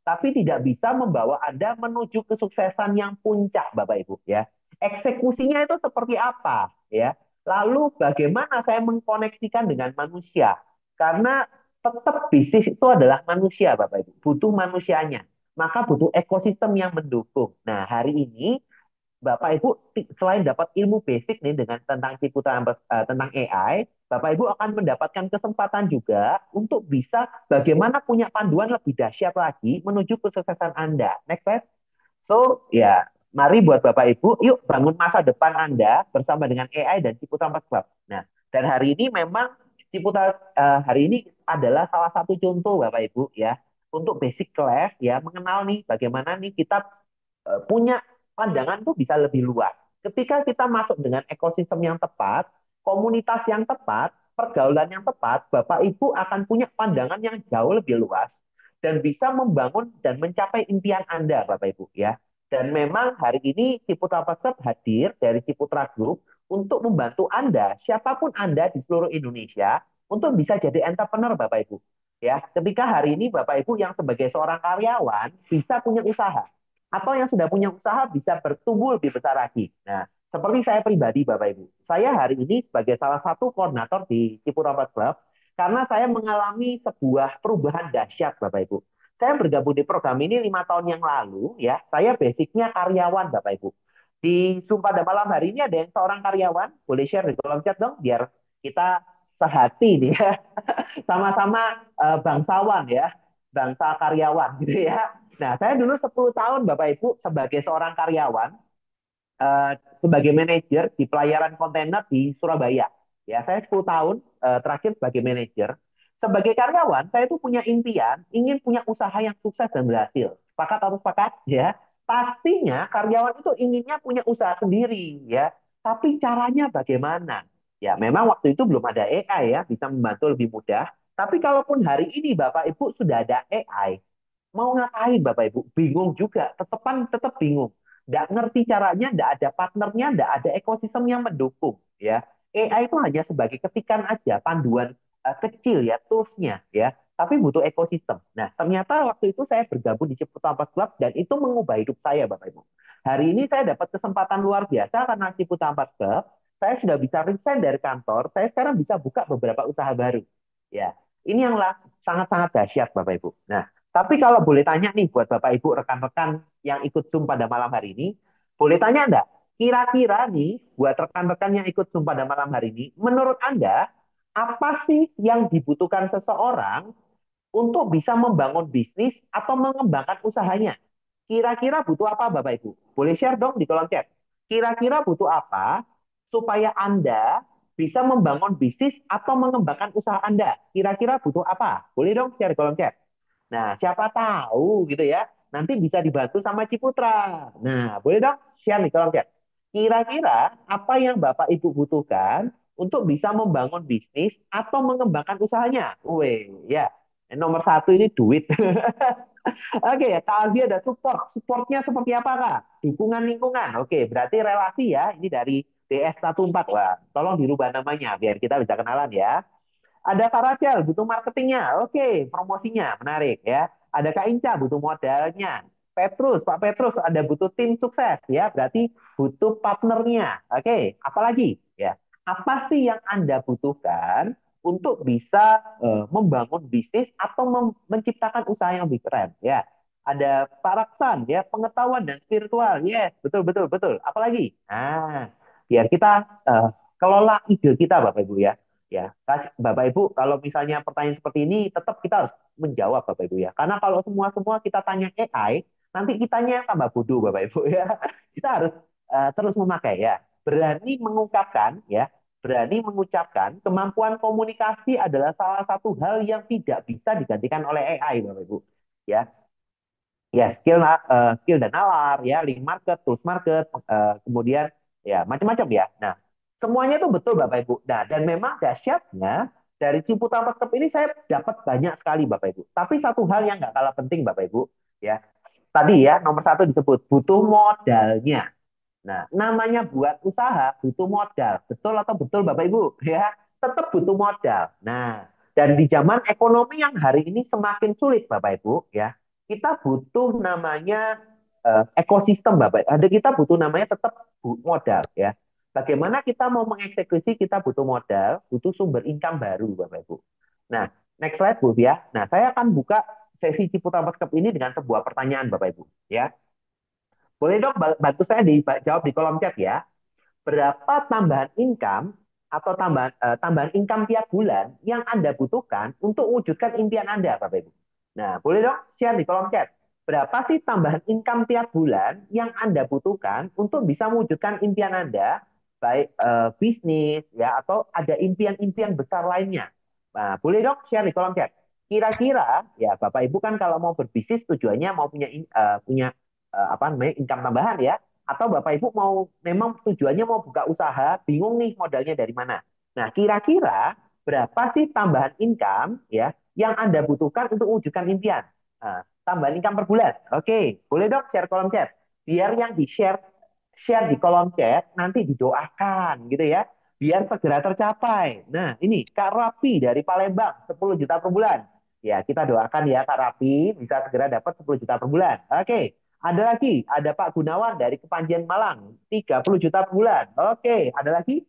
Tapi tidak bisa membawa Anda menuju kesuksesan yang puncak Bapak Ibu ya. Eksekusinya itu seperti apa ya? Lalu bagaimana saya mengkoneksikan dengan manusia? Karena tetap bisnis itu adalah manusia, Bapak Ibu. Butuh manusianya. Maka butuh ekosistem yang mendukung. Nah, hari ini Bapak Ibu selain dapat ilmu basic nih dengan tentang tentang AI, Bapak Ibu akan mendapatkan kesempatan juga untuk bisa bagaimana punya panduan lebih dahsyat lagi menuju kesuksesan Anda. Next slide. So, ya, mari buat Bapak Ibu, yuk bangun masa depan Anda bersama dengan AI dan Ciputra Mas Club. Nah, dan hari ini memang Ciputra hari ini adalah salah satu contoh Bapak Ibu ya untuk basic class ya mengenal nih bagaimana nih kita punya pandangan tuh bisa lebih luas. Ketika kita masuk dengan ekosistem yang tepat, komunitas yang tepat, pergaulan yang tepat, Bapak Ibu akan punya pandangan yang jauh lebih luas dan bisa membangun dan mencapai impian Anda, Bapak Ibu ya. Dan memang hari ini Ciputra Pasar hadir dari Ciputra Group untuk membantu Anda, siapapun Anda di seluruh Indonesia, untuk bisa jadi entrepreneur, Bapak Ibu. Ya, ketika hari ini Bapak Ibu yang sebagai seorang karyawan bisa punya usaha, atau yang sudah punya usaha bisa bertumbuh lebih besar lagi. Nah, seperti saya pribadi, Bapak Ibu, saya hari ini sebagai salah satu koordinator di Cipurampat Club, karena saya mengalami sebuah perubahan dahsyat, Bapak Ibu. Saya bergabung di program ini 5 tahun yang lalu, ya. Saya basicnya karyawan, Bapak Ibu. Di Sumpah dan Malam hari ini ada yang seorang karyawan, boleh share di kolom chat dong, biar kita sehati nih ya, sama-sama bangsawan ya, bangsa karyawan gitu ya. Nah, saya dulu 10 tahun Bapak Ibu sebagai seorang karyawan, eh, sebagai manajer di pelayaran kontainer di Surabaya. Ya, saya 10 tahun terakhir sebagai manajer. Sebagai karyawan, saya itu punya impian, ingin punya usaha yang sukses dan berhasil. Sepakat atau sepakat? Ya, pastinya karyawan itu inginnya punya usaha sendiri, ya. Tapi caranya bagaimana? Ya, memang waktu itu belum ada AI ya, bisa membantu lebih mudah. Tapi kalaupun hari ini Bapak Ibu sudah ada AI, mau ngapain Bapak Ibu? Bingung juga, tetap bingung. Nggak ngerti caranya, nggak ada partnernya, nggak ada ekosistem yang mendukung. Ya, AI itu hanya sebagai ketikan aja, panduan kecil ya, toolsnya ya. Tapi butuh ekosistem. Nah, ternyata waktu itu saya bergabung di Ciputampa Club dan itu mengubah hidup saya, Bapak Ibu. Hari ini saya dapat kesempatan luar biasa karena Ciputampa Club. Saya sudah bisa resign dari kantor. Saya sekarang bisa buka beberapa usaha baru. Ya, ini yang sangat-sangat dahsyat, Bapak Ibu. Nah, tapi kalau boleh tanya nih buat Bapak Ibu rekan-rekan yang ikut Zoom pada malam hari ini, boleh tanya enggak? Kira-kira nih buat rekan-rekan yang ikut Zoom pada malam hari ini, menurut Anda apa sih yang dibutuhkan seseorang untuk bisa membangun bisnis atau mengembangkan usahanya? Kira-kira butuh apa Bapak Ibu? Boleh share dong di kolom chat. Kira-kira butuh apa supaya Anda bisa membangun bisnis atau mengembangkan usaha Anda? Kira-kira butuh apa? Boleh dong share di kolom chat. Nah, siapa tahu gitu ya, nanti bisa dibantu sama Ciputra. Nah, boleh dong share nih kolom chat. Kira-kira apa yang Bapak Ibu butuhkan untuk bisa membangun bisnis atau mengembangkan usahanya? Weh, ya. Nomor satu ini duit. Oke, Kak Alfi ada support. Supportnya seperti apa, Kak? Dukungan lingkungan. Oke, berarti relasi ya. Ini dari DS14. Wah, tolong dirubah namanya biar kita bisa kenalan ya. Ada Kak Rachel, butuh marketingnya. Oke, promosinya, menarik ya. Ada Kak Inca, butuh modalnya. Pak Petrus, ada butuh tim sukses ya. Berarti butuh partnernya. Oke, apalagi ya. Apa sih yang Anda butuhkan untuk bisa membangun bisnis atau menciptakan usaha yang lebih keren ya. Ada Pak Raksan ya, pengetahuan dan spiritual. Yes, betul betul betul. Apalagi? Nah, biar kita kelola ide kita Bapak Ibu ya. Ya, Bapak Ibu, kalau misalnya pertanyaan seperti ini, tetap kita harus menjawab Bapak Ibu ya. Karena kalau semua kita tanya AI, nanti kitanya tambah bodoh Bapak Ibu ya. Kita harus terus memakai ya. Berani mengungkapkan ya, berani mengucapkan kemampuan komunikasi adalah salah satu hal yang tidak bisa digantikan oleh AI Bapak Ibu. Ya, ya skill dan nalar ya, link market, tools market, kemudian ya macam-macam ya. Nah, semuanya itu betul Bapak Ibu. Nah, dan memang dahsyatnya dari Ciputa Market ini saya dapat banyak sekali Bapak Ibu. Tapi satu hal yang nggak kalah penting Bapak Ibu ya. Tadi ya nomor satu disebut butuh modalnya. Nah, namanya buat usaha butuh modal. Betul atau betul Bapak Ibu? Ya, tetap butuh modal. Nah, dan di zaman ekonomi yang hari ini semakin sulit Bapak Ibu, ya, kita butuh namanya ekosistem Bapak. Ada kita butuh namanya tetap modal ya. Bagaimana kita mau mengeksekusi kita butuh modal, butuh sumber income baru Bapak Ibu. Nah, next slide Bu ya. Nah, saya akan buka sesi Ciputra Cup ini dengan sebuah pertanyaan Bapak Ibu ya. Boleh dong bantu saya dijawab di kolom chat ya. Berapa tambahan income atau tambahan income tiap bulan yang Anda butuhkan untuk wujudkan impian Anda, Bapak Ibu? Nah, boleh dong share di kolom chat. Berapa sih tambahan income tiap bulan yang Anda butuhkan untuk bisa mewujudkan impian Anda, baik bisnis ya atau ada impian-impian besar lainnya. Nah, boleh dong share di kolom chat. Kira-kira ya Bapak Ibu kan kalau mau berbisnis tujuannya mau punya apa namanya income tambahan ya atau Bapak Ibu mau memang tujuannya mau buka usaha, bingung nih modalnya dari mana. Nah, kira-kira berapa sih tambahan income ya yang Anda butuhkan untuk wujudkan impian? Nah, tambahan income per bulan. Oke, boleh dong share kolom chat. Biar yang share di kolom chat nanti didoakan gitu ya. Biar segera tercapai. Nah, ini Kak Rapi dari Palembang 10 juta per bulan. Ya, kita doakan ya Kak Rapi bisa segera dapat 10 juta per bulan. Oke. Ada lagi, ada Pak Gunawan dari Kepanjen Malang, 30 juta per bulan. Oke, ada lagi,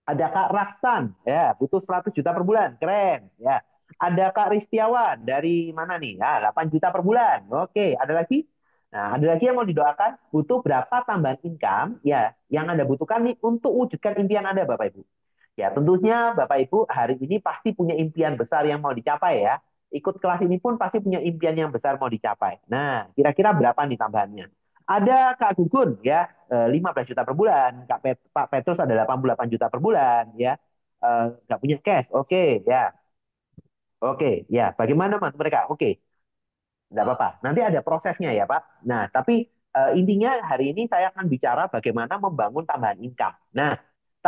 ada Kak Raksan, ya, butuh 100 juta per bulan. Keren, ya. Ada Kak Ristiawan dari mana nih? Ya, 8 juta per bulan. Oke, ada lagi? Nah, ada lagi yang mau didoakan? Butuh berapa tambahan income ya yang Anda butuhkan nih untuk wujudkan impian Anda, Bapak Ibu? Ya, tentunya Bapak Ibu hari ini pasti punya impian besar yang mau dicapai ya. Ikut kelas ini pun pasti punya impian yang besar mau dicapai. Nah, kira-kira berapa nih tambahannya? Ada Kak Gugun ya, 15 juta per bulan. Pak Petrus ada 88 juta per bulan ya. Nggak punya cash. Oke, ya. Oke, ya. Bagaimana Mas mereka? Oke, nggak apa-apa. Nanti ada prosesnya ya, Pak. Nah, tapi intinya hari ini saya akan bicara bagaimana membangun tambahan income. Nah,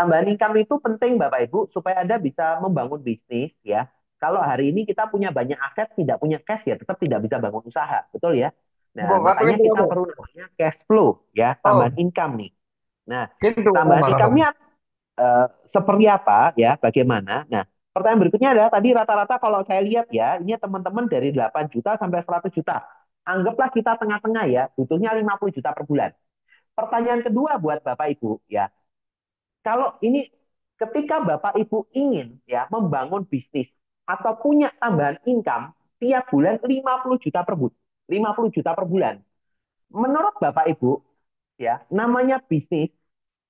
tambahan income itu penting Bapak Ibu supaya Anda bisa membangun bisnis ya. Kalau hari ini kita punya banyak aset, tidak punya cash ya tetap tidak bisa bangun usaha, betul ya? Nah, Mbok makanya itu kita apa? perlu namanya cash flow ya, Oh, tambahan income nih. Nah, gitu tambahan Mas. income-nya seperti apa ya, bagaimana? Nah, pertanyaan berikutnya adalah tadi rata-rata kalau saya lihat ya, ini teman-teman dari 8 juta sampai 100 juta. Anggaplah kita tengah-tengah ya, butuhnya 50 juta per bulan. Pertanyaan kedua buat Bapak Ibu ya, kalau ini ketika Bapak Ibu ingin ya membangun bisnis atau punya tambahan income tiap bulan 50 juta per bulan, 50 juta per bulan. Menurut Bapak Ibu ya, namanya bisnis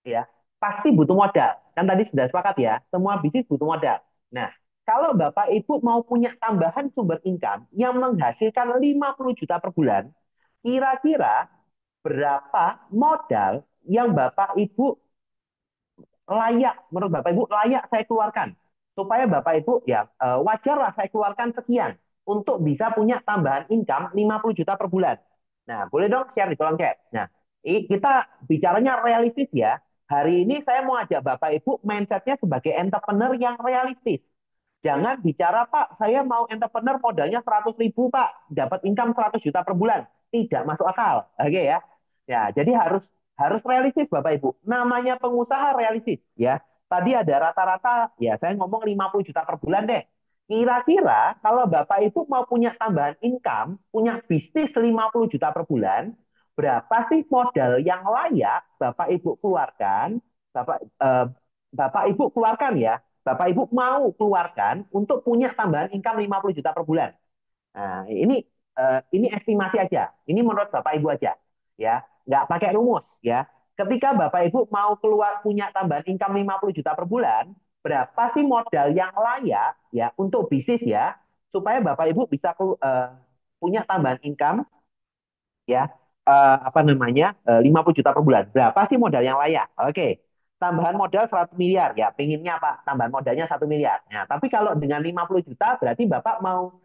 ya pasti butuh modal. Kan tadi sudah sepakat ya, semua bisnis butuh modal. Nah, kalau Bapak Ibu mau punya tambahan sumber income yang menghasilkan 50 juta per bulan, kira-kira berapa modal yang Bapak Ibu layak, menurut Bapak Ibu layak saya keluarkan supaya Bapak Ibu ya wajarlah saya keluarkan sekian untuk bisa punya tambahan income 50 juta per bulan. Nah, boleh dong share di kolom chat. Nah, kita bicaranya realistis ya. Hari ini saya mau ajak Bapak Ibu mindsetnya sebagai entrepreneur yang realistis. Jangan bicara, Pak, saya mau entrepreneur modalnya 100 ribu, Pak, dapat income 100 juta per bulan. Tidak masuk akal. Oke ya. Ya, jadi harus harus realistis Bapak Ibu. Namanya pengusaha realistis ya. Tadi ada rata-rata ya saya ngomong 50 juta per bulan deh. Kira-kira kalau Bapak Ibu mau punya tambahan income, punya bisnis 50 juta per bulan, berapa sih modal yang layak Bapak Ibu keluarkan? Bapak Bapak Ibu keluarkan ya. Bapak Ibu mau keluarkan untuk punya tambahan income 50 juta per bulan. Nah, ini estimasi aja. Ini menurut Bapak Ibu aja, ya. Nggak pakai rumus, ya. Ketika Bapak Ibu mau keluar punya tambahan income 50 juta per bulan, berapa sih modal yang layak, ya, untuk bisnis ya, supaya Bapak Ibu bisa punya tambahan income, ya, apa namanya, 50 juta per bulan. Berapa sih modal yang layak? Oke. Tambahan modal 100 miliar, ya, pinginnya apa? Tambahan modalnya 1 miliar. Nah, tapi kalau dengan 50 juta, berarti Bapak mau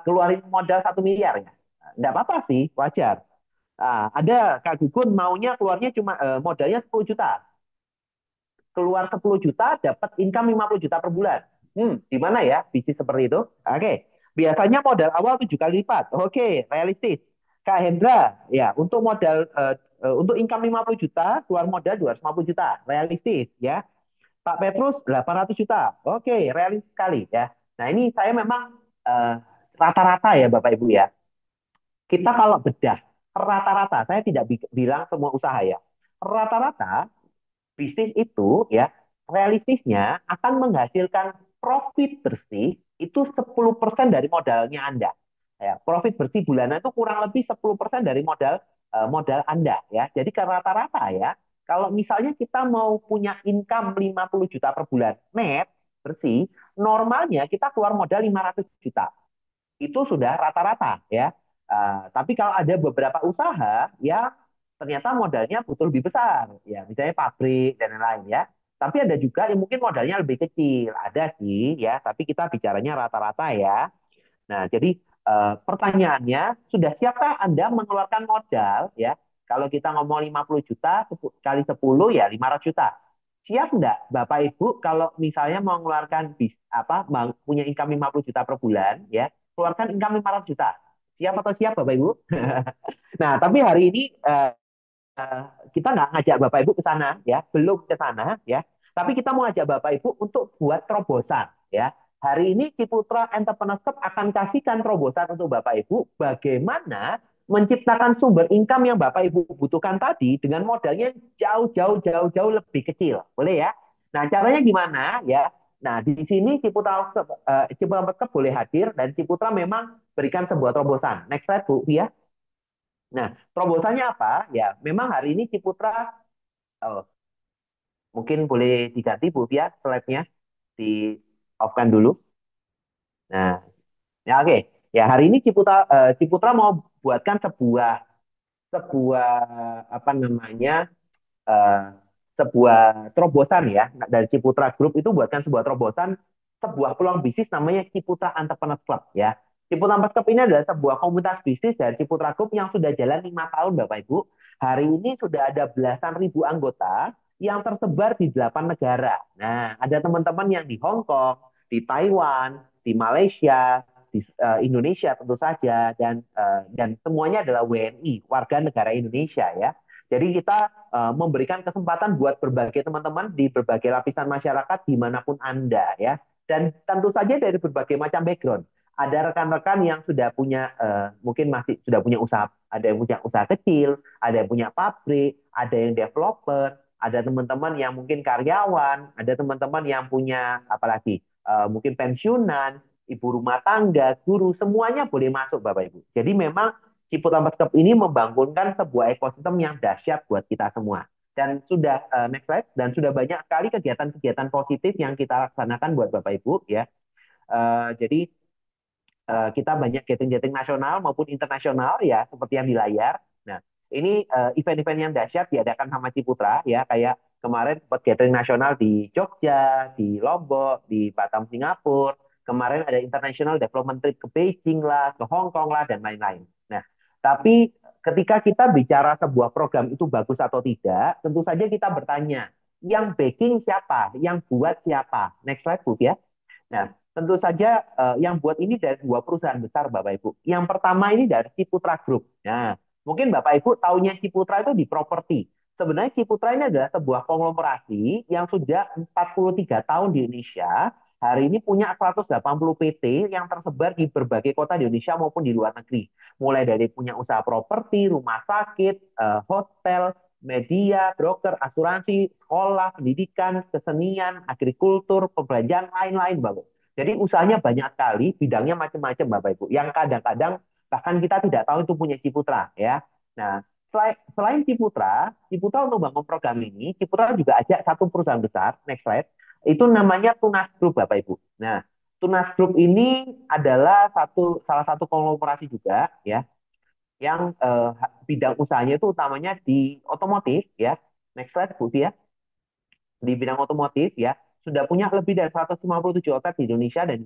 keluarin modal 1 miliar ya. Enggak apa-apa sih, wajar. Nah, ada Kak Gugun maunya keluarnya cuma modalnya 10 juta. Keluar 10 juta, dapat income 50 juta per bulan. Di mana ya bisnis seperti itu? Oke. Biasanya modal awal 7 kali lipat. Oke, realistis. Kak Hendra, ya, untuk modal untuk income 50 juta, keluar modal 250 juta. Realistis ya. Pak Petrus 800 juta. Oke, realistis sekali ya. Nah, ini saya memang eh, rata-rata ya Bapak Ibu ya. Kita kalau bedah rata-rata, saya tidak bilang semua usaha ya. Rata-rata bisnis itu ya realistisnya akan menghasilkan profit bersih itu 10% dari modalnya Anda. Ya, profit bersih bulanan itu kurang lebih 10% dari modal Anda ya. Jadi ke rata-rata ya, kalau misalnya kita mau punya income 50 juta per bulan net bersih, normalnya kita keluar modal 500 juta itu sudah rata-rata ya. Tapi kalau ada beberapa usaha ya ternyata modalnya butuh lebih besar ya, misalnya pabrik dan lain-lain ya. Tapi ada juga yang mungkin modalnya lebih kecil, ada sih ya. Tapi kita bicaranya rata-rata ya. Nah, jadi pertanyaannya sudah siapkah Anda mengeluarkan modal ya? Kalau kita ngomong 50 juta kali 10 ya 500 juta. Siap enggak Bapak Ibu kalau misalnya mau mengeluarkan punya income 50 juta per bulan ya, keluarkan income 500 juta. Siap atau siap Bapak Ibu? Nah, tapi hari ini kita nggak ngajak Bapak Ibu ke sana ya, belum ke sana ya. Tapi kita mau ngajak Bapak Ibu untuk buat terobosan ya. Hari ini Ciputra Entrepreneurship akan kasihkan terobosan untuk Bapak Ibu bagaimana menciptakan sumber income yang Bapak Ibu butuhkan tadi dengan modalnya jauh lebih kecil. Boleh ya? Nah, caranya gimana ya? Nah, di sini Ciputra Entrepreneurship boleh hadir dan Ciputra memang berikan sebuah terobosan. Next slide, Bu ya. Nah, terobosannya apa? Ya, memang hari ini Ciputra, oh, mungkin boleh diganti Bu ya slide-nya, di off-kan dulu. Nah, ya oke. Ya, hari ini Ciputra mau buatkan sebuah sebuah apa namanya eh, sebuah terobosan ya dari Ciputra Group itu buatkan sebuah terobosan sebuah peluang bisnis namanya Ciputra Entrepreneur Club ya. Ciputra Entrepreneur Club ini adalah sebuah komunitas bisnis dari Ciputra Group yang sudah jalan 5 tahun Bapak Ibu. Hari ini sudah ada belasan ribu anggota yang tersebar di 8 negara. Nah, ada teman-teman yang di Hong Kong, di Taiwan, di Malaysia, di Indonesia tentu saja, dan semuanya adalah WNI, warga negara Indonesia ya. Jadi kita memberikan kesempatan buat berbagai teman-teman di berbagai lapisan masyarakat dimanapun Anda ya. Dan tentu saja dari berbagai macam background. Ada rekan-rekan yang sudah punya mungkin masih sudah punya usaha, ada yang punya usaha kecil, ada yang punya pabrik, ada yang developer, ada teman-teman yang mungkin karyawan, ada teman-teman yang punya apalagi mungkin pensiunan, ibu rumah tangga, guru, semuanya boleh masuk Bapak Ibu. Jadi memang Ciputra Cup ini membangunkan sebuah ekosistem yang dahsyat buat kita semua. Dan sudah next slide, dan sudah banyak sekali kegiatan-kegiatan positif yang kita laksanakan buat Bapak Ibu ya. Jadi kita banyak gathering-gathering nasional maupun internasional ya seperti yang di layar. Nah, ini event-event yang dahsyat diadakan sama Ciputra ya, kayak kemarin sempat gathering nasional di Jogja, di Lombok, di Batam Singapura. Kemarin ada international development trip ke Beijing lah, ke Hong Kong lah dan lain-lain. Nah, tapi ketika kita bicara sebuah program itu bagus atau tidak, tentu saja kita bertanya, yang backing siapa? Yang buat siapa? Next slide, Bu ya. Nah, tentu saja yang buat ini dari dua perusahaan besar, Bapak Ibu. Yang pertama ini dari Ciputra Group. Nah, mungkin Bapak Ibu taunya Ciputra itu di properti. Sebenarnya Ciputra ini adalah sebuah konglomerasi yang sudah 43 tahun di Indonesia. Hari ini punya 180 PT yang tersebar di berbagai kota di Indonesia maupun di luar negeri. Mulai dari punya usaha properti, rumah sakit, hotel, media, broker, asuransi, sekolah, pendidikan, kesenian, agrikultur, perbelanjaan, lain-lain, Bapak. Jadi usahanya banyak sekali, bidangnya macam-macam, Bapak Ibu. Yang kadang-kadang bahkan kita tidak tahu itu punya Ciputra, ya. Nah, selain Ciputra, Ciputra untuk bangun program ini, Ciputra juga ajak satu perusahaan besar, next slide, itu namanya Tunas Group, Bapak Ibu. Nah, Tunas Group ini adalah salah satu konglomerasi juga, ya, yang bidang usahanya itu utamanya di otomotif ya. Next slide Bu ya. Di bidang otomotif ya sudah punya lebih dari 157 outlet di Indonesia dan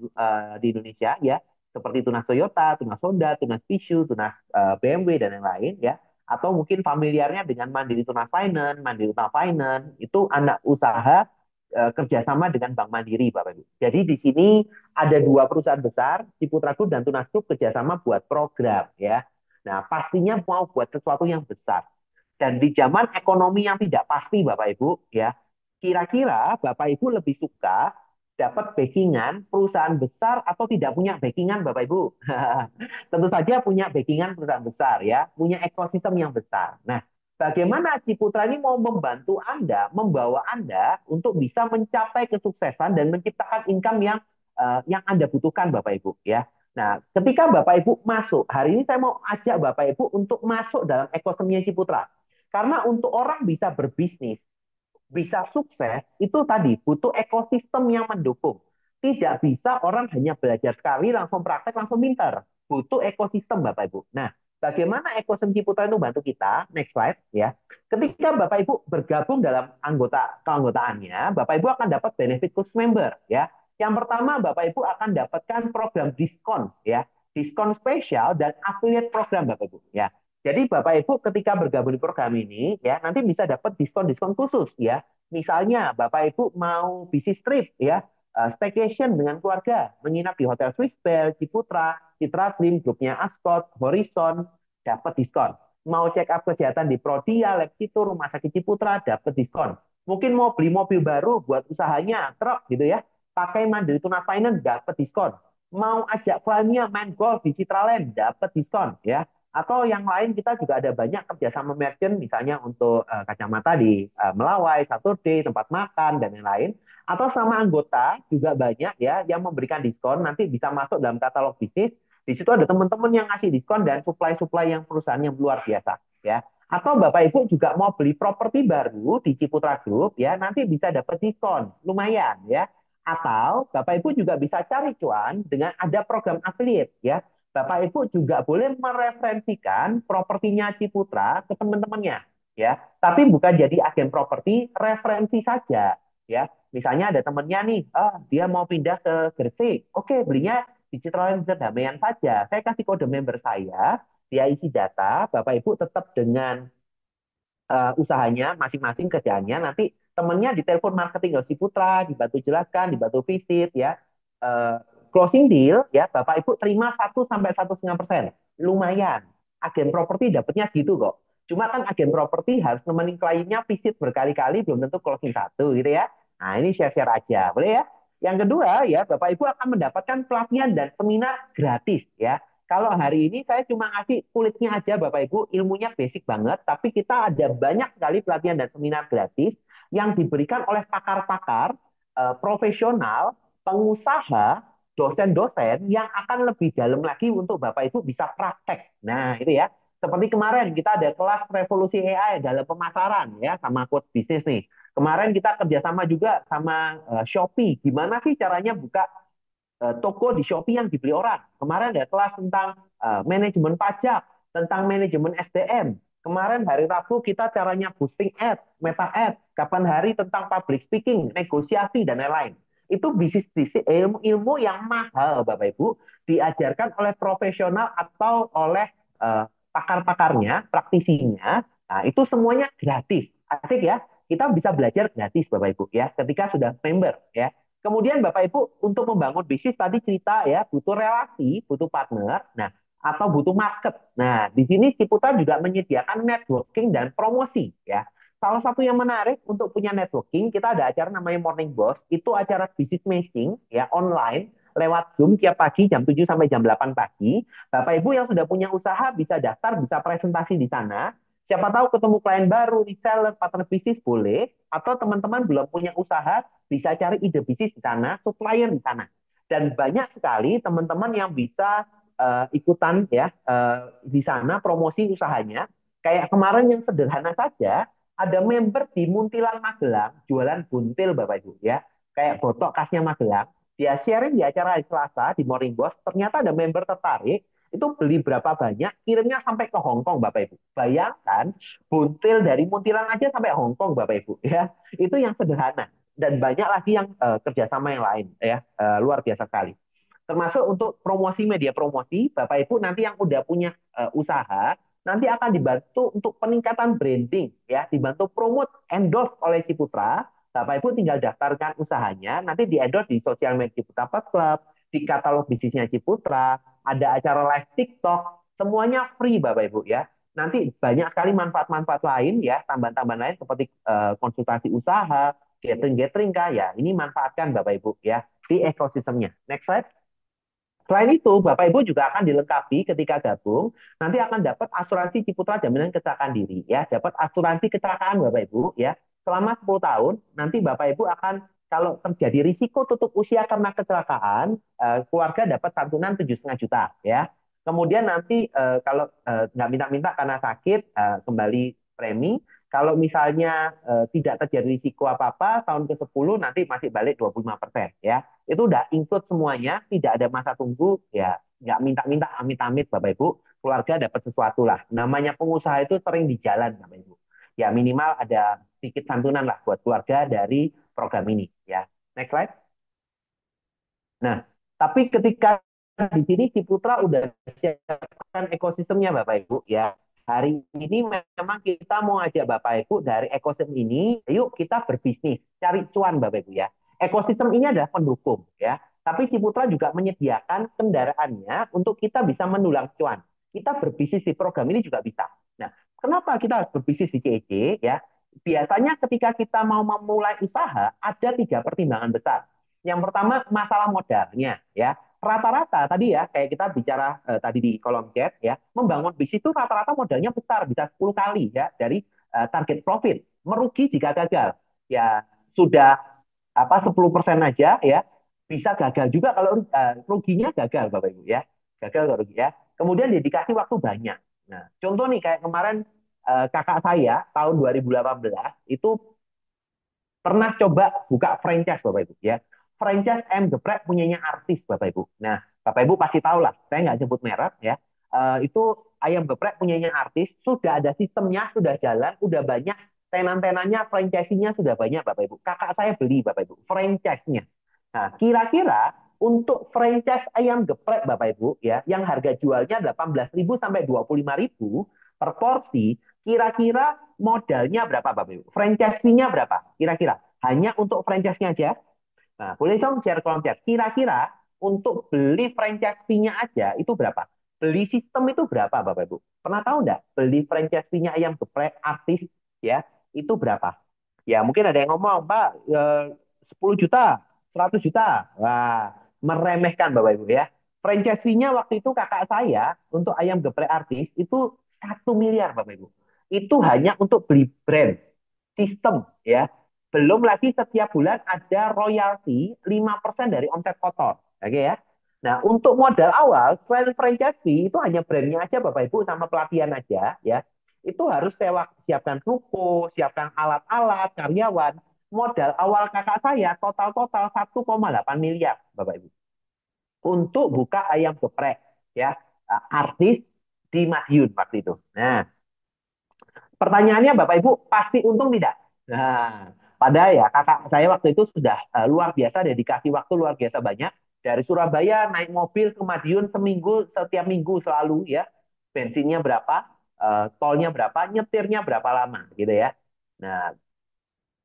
di Indonesia ya. Seperti Tunas Toyota, Tunas Honda, Tunas Pisu, Tunas BMW dan yang lain ya. Atau mungkin familiarnya dengan Mandiri Tunas Finance, Mandiri Utama Finance, itu anak usaha kerjasama dengan Bank Mandiri, Bapak Ibu. Jadi di sini ada dua perusahaan besar, Ciputra Group dan Tunas Group kerjasama buat program ya. Nah, pastinya mau buat sesuatu yang besar. Dan di zaman ekonomi yang tidak pasti, Bapak Ibu, ya, kira-kira Bapak Ibu lebih suka dapat backingan perusahaan besar atau tidak punya backingan, Bapak Ibu? Tentu saja punya backingan perusahaan besar, ya, punya ekosistem yang besar. Nah, bagaimana Ciputra ini mau membantu Anda, membawa Anda untuk bisa mencapai kesuksesan dan menciptakan income yang Anda butuhkan, Bapak Ibu, ya. Nah, ketika Bapak Ibu masuk, hari ini saya mau ajak Bapak Ibu untuk masuk dalam ekosistemnya Ciputra. Karena untuk orang bisa berbisnis, bisa sukses, itu tadi butuh ekosistem yang mendukung. Tidak bisa orang hanya belajar sekali, langsung praktek, langsung pintar. Butuh ekosistem, Bapak Ibu. Nah, bagaimana ekosistem Ciputra itu bantu kita? Next slide, ya. Ketika Bapak Ibu bergabung dalam keanggotaannya, Bapak Ibu akan dapat benefit khusus member, ya. Yang pertama, Bapak Ibu akan dapatkan program diskon, ya. Diskon spesial dan affiliate program, Bapak Ibu, ya. Jadi Bapak Ibu ketika bergabung di program ini ya nanti bisa dapat diskon-diskon khusus ya. Misalnya Bapak Ibu mau bisnis trip ya, staycation dengan keluarga, menginap di Hotel Swiss Bell, Ciputra, Citra Dream, grupnya Ascot, Horizon, dapat diskon. Mau check up kesehatan di Prodia, Lepsitur, Rumah Sakit Ciputra, dapat diskon. Mungkin mau beli mobil baru buat usahanya, truk gitu ya, pakai Mandiri Tunas Finance, dapat diskon. Mau ajak kliennya main golf di Citraland, dapat diskon ya. Atau yang lain kita juga ada banyak kerjasama merchant misalnya untuk kacamata di Melawai, Saturday, tempat makan dan lain-lain. Atau sama anggota juga banyak ya yang memberikan diskon nanti bisa masuk dalam katalog bisnis. Di situ ada teman-teman yang ngasih diskon dan supply-supply yang perusahaan yang luar biasa ya. Atau Bapak Ibu juga mau beli properti baru di Ciputra Group ya nanti bisa dapat diskon lumayan ya. Atau Bapak Ibu juga bisa cari cuan dengan ada program affiliate ya. Bapak Ibu juga boleh mereferensikan propertinya Ciputra ke teman-temannya, ya. Tapi bukan jadi agen properti, referensi saja, ya. Misalnya ada temannya nih, dia mau pindah ke Gresik, oke belinya di Citraland Perdamaian saja. Saya kasih kode member saya, dia isi data, Bapak Ibu tetap dengan usahanya masing-masing kerjaannya, nanti temennya ditelepon marketing Gausi Putra, dibantu jelaskan, dibantu visit ya. Eh, Closing deal ya, Bapak Ibu terima 1 sampai 1,5%. Lumayan. Agen properti dapatnya gitu kok. Cuma kan agen properti harus nemenin kliennya visit berkali-kali, belum tentu closing satu gitu ya. Nah, ini share-share aja, boleh ya? Yang kedua ya, Bapak Ibu akan mendapatkan pelatihan dan seminar gratis ya. Kalau hari ini saya cuma ngasih kulitnya aja Bapak Ibu, ilmunya basic banget, tapi kita ada banyak sekali pelatihan dan seminar gratis yang diberikan oleh pakar-pakar profesional, pengusaha, dosen-dosen yang akan lebih dalam lagi untuk Bapak Ibu bisa praktek. Nah, itu ya. Seperti kemarin kita ada kelas revolusi AI dalam pemasaran ya sama coach bisnis nih. Kemarin kita kerjasama juga sama Shopee. Gimana sih caranya buka toko di Shopee yang dibeli orang. Kemarin ada kelas tentang manajemen pajak, tentang manajemen SDM. Kemarin hari Rabu kita caranya boosting ads, meta ads. Kapan hari tentang public speaking, negosiasi, dan lain-lain. Itu bisnis-bisnis ilmu-ilmu yang mahal, Bapak Ibu, diajarkan oleh profesional atau oleh pakar-pakarnya, praktisinya. Nah, itu semuanya gratis. Asik ya. Kita bisa belajar gratis, Bapak Ibu ya, ketika sudah member ya. Kemudian Bapak Ibu untuk membangun bisnis tadi cerita ya butuh relasi, butuh partner, nah atau butuh market. Nah di sini Ciputra juga menyediakan networking dan promosi ya. Salah satu yang menarik untuk punya networking, kita ada acara namanya Morning Boss, itu acara bisnis matching ya online lewat Zoom tiap pagi jam 7 sampai jam 8 pagi. Bapak Ibu yang sudah punya usaha bisa daftar, bisa presentasi di sana. Siapa tahu ketemu klien baru, reseller, partner bisnis boleh, atau teman-teman belum punya usaha, bisa cari ide bisnis di sana, supplier di sana. Dan banyak sekali teman-teman yang bisa ikutan ya di sana promosi usahanya. Kayak kemarin yang sederhana saja, ada member di Muntilan Magelang jualan buntil Bapak Ibu ya. Kayak botok khasnya Magelang. Dia sharing di acara hari Selasa di Morning Boss, ternyata ada member tertarik, itu beli berapa banyak, kirimnya sampai ke Hong Kong Bapak Ibu. Bayangkan, buntil dari Muntilan aja sampai Hong Kong Bapak Ibu ya. Itu yang sederhana dan banyak lagi yang kerjasama yang lain ya luar biasa sekali. Termasuk untuk promosi media promosi, Bapak Ibu nanti yang udah punya usaha nanti akan dibantu untuk peningkatan branding ya, dibantu promote endorse oleh Ciputra. Bapak Ibu tinggal daftarkan usahanya, nanti di endorse di sosial media Ciputra Club, di katalog bisnisnya Ciputra, ada acara live TikTok, semuanya free Bapak Ibu ya. Nanti banyak sekali manfaat-manfaat lain ya, tambahan-tambahan lain seperti konsultasi usaha, gathering-gathering kah ya. Ini manfaatkan Bapak Ibu ya di ekosistemnya. Next slide. Selain itu, Bapak Ibu juga akan dilengkapi ketika gabung, nanti akan dapat asuransi Ciputra jaminan kecelakaan diri ya, dapat asuransi kecelakaan Bapak Ibu ya. Selama 10 tahun, nanti Bapak Ibu akan kalau terjadi risiko tutup usia karena kecelakaan, keluarga dapat santunan 7,5 juta ya. Kemudian nanti kalau nggak minta-minta karena sakit, kembali premi. Kalau misalnya tidak terjadi risiko apa-apa, tahun ke-10 nanti masih balik 25% ya. Itu udah include semuanya, tidak ada masa tunggu, ya nggak minta-minta amit-amit Bapak Ibu, keluarga dapat sesuatu lah. Namanya pengusaha itu sering di jalan Bapak Ibu. Ya minimal ada sedikit santunan lah buat keluarga dari program ini ya. Next slide. Nah, tapi ketika di sini Ciputra udah siapkan ekosistemnya Bapak Ibu ya. Hari ini memang kita mau ajak Bapak Ibu dari ekosistem ini, yuk kita berbisnis, cari cuan Bapak Ibu ya. Ekosistem ini adalah pendukung ya. Tapi Ciputra juga menyediakan kendaraannya untuk kita bisa mendulang cuan. Kita berbisnis di program ini juga bisa. Nah, kenapa kita harus berbisnis di CEC ya? Biasanya ketika kita mau memulai usaha, ada 3 pertimbangan besar. Yang pertama masalah modalnya ya. Rata-rata tadi ya kayak kita bicara tadi di kolom chat ya, membangun bisnis itu rata-rata modalnya besar bisa 10 kali ya dari target profit. Merugi jika gagal. Ya sudah apa 10% aja ya bisa gagal juga kalau ruginya gagal Bapak Ibu ya. Gagal kalau rugi ya. Kemudian dedikasi waktu banyak. Nah, contoh nih kayak kemarin kakak saya tahun 2018 itu pernah coba buka franchise Bapak Ibu ya. Franchise ayam geprek punyanya artis Bapak Ibu. Nah, Bapak Ibu pasti tahu lah, saya nggak sebut merek ya. Itu ayam geprek punyanya artis, sudah ada sistemnya, sudah jalan, udah banyak tenan-tenannya, franchise-nya sudah banyak Bapak Ibu. Kakak saya beli Bapak Ibu, franchise-nya. Nah, kira-kira untuk franchise ayam geprek Bapak Ibu ya, yang harga jualnya 18.000 sampai 25.000 per porsi, Kira-kira modalnya berapa, Bapak Ibu? Franchise fee-nya berapa? Kira-kira. Hanya untuk franchise-nya aja. Nah, boleh dong share kolom chat. Kira-kira untuk beli franchise fee-nya aja itu berapa? Beli sistem itu berapa, Bapak Ibu? Pernah tahu nggak? Beli franchise fee-nya ayam geprek artis ya, itu berapa? Ya, mungkin ada yang ngomong, Pak, 10 juta, 100 juta. Wah, meremehkan Bapak Ibu ya. Franchise fee-nya waktu itu kakak saya untuk ayam geprek artis itu 1 miliar, Bapak Ibu. Itu hanya untuk beli brand, sistem ya. Belum lagi setiap bulan ada royalti 5% dari omset kotor. Oke ya. Nah, untuk modal awal, selain franchise fee, itu hanya brandnya aja Bapak Ibu sama pelatihan aja ya. Itu harus sewa, siapkan ruko, siapkan alat-alat, karyawan. Modal awal kakak saya total-total 1,8 miliar Bapak Ibu. Untuk buka ayam geprek ya, artis di Madiun waktu itu. Nah, pertanyaannya Bapak Ibu pasti untung tidak? Nah, pada ya kakak saya waktu itu sudah luar biasa, dedikasi waktu luar biasa banyak. Dari Surabaya naik mobil ke Madiun seminggu, setiap minggu selalu ya. Bensinnya berapa, tolnya berapa, nyetirnya berapa lama gitu ya. Nah,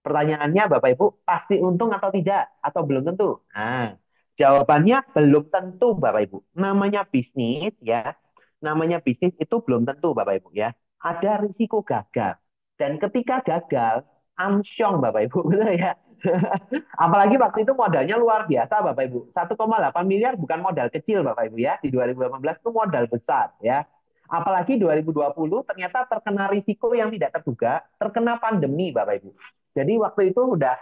pertanyaannya Bapak Ibu pasti untung atau tidak? Atau belum tentu? Nah, jawabannya belum tentu Bapak Ibu. Namanya bisnis ya. Namanya bisnis itu belum tentu Bapak Ibu ya. Ada risiko gagal. Dan ketika gagal, amsyong Bapak Ibu. Betul ya? Apalagi waktu itu modalnya luar biasa Bapak Ibu. 1,8 miliar bukan modal kecil Bapak Ibu ya. Di 2018 itu modal besar ya. Apalagi 2020 ternyata terkena risiko yang tidak terduga, terkena pandemi Bapak Ibu. Jadi waktu itu udah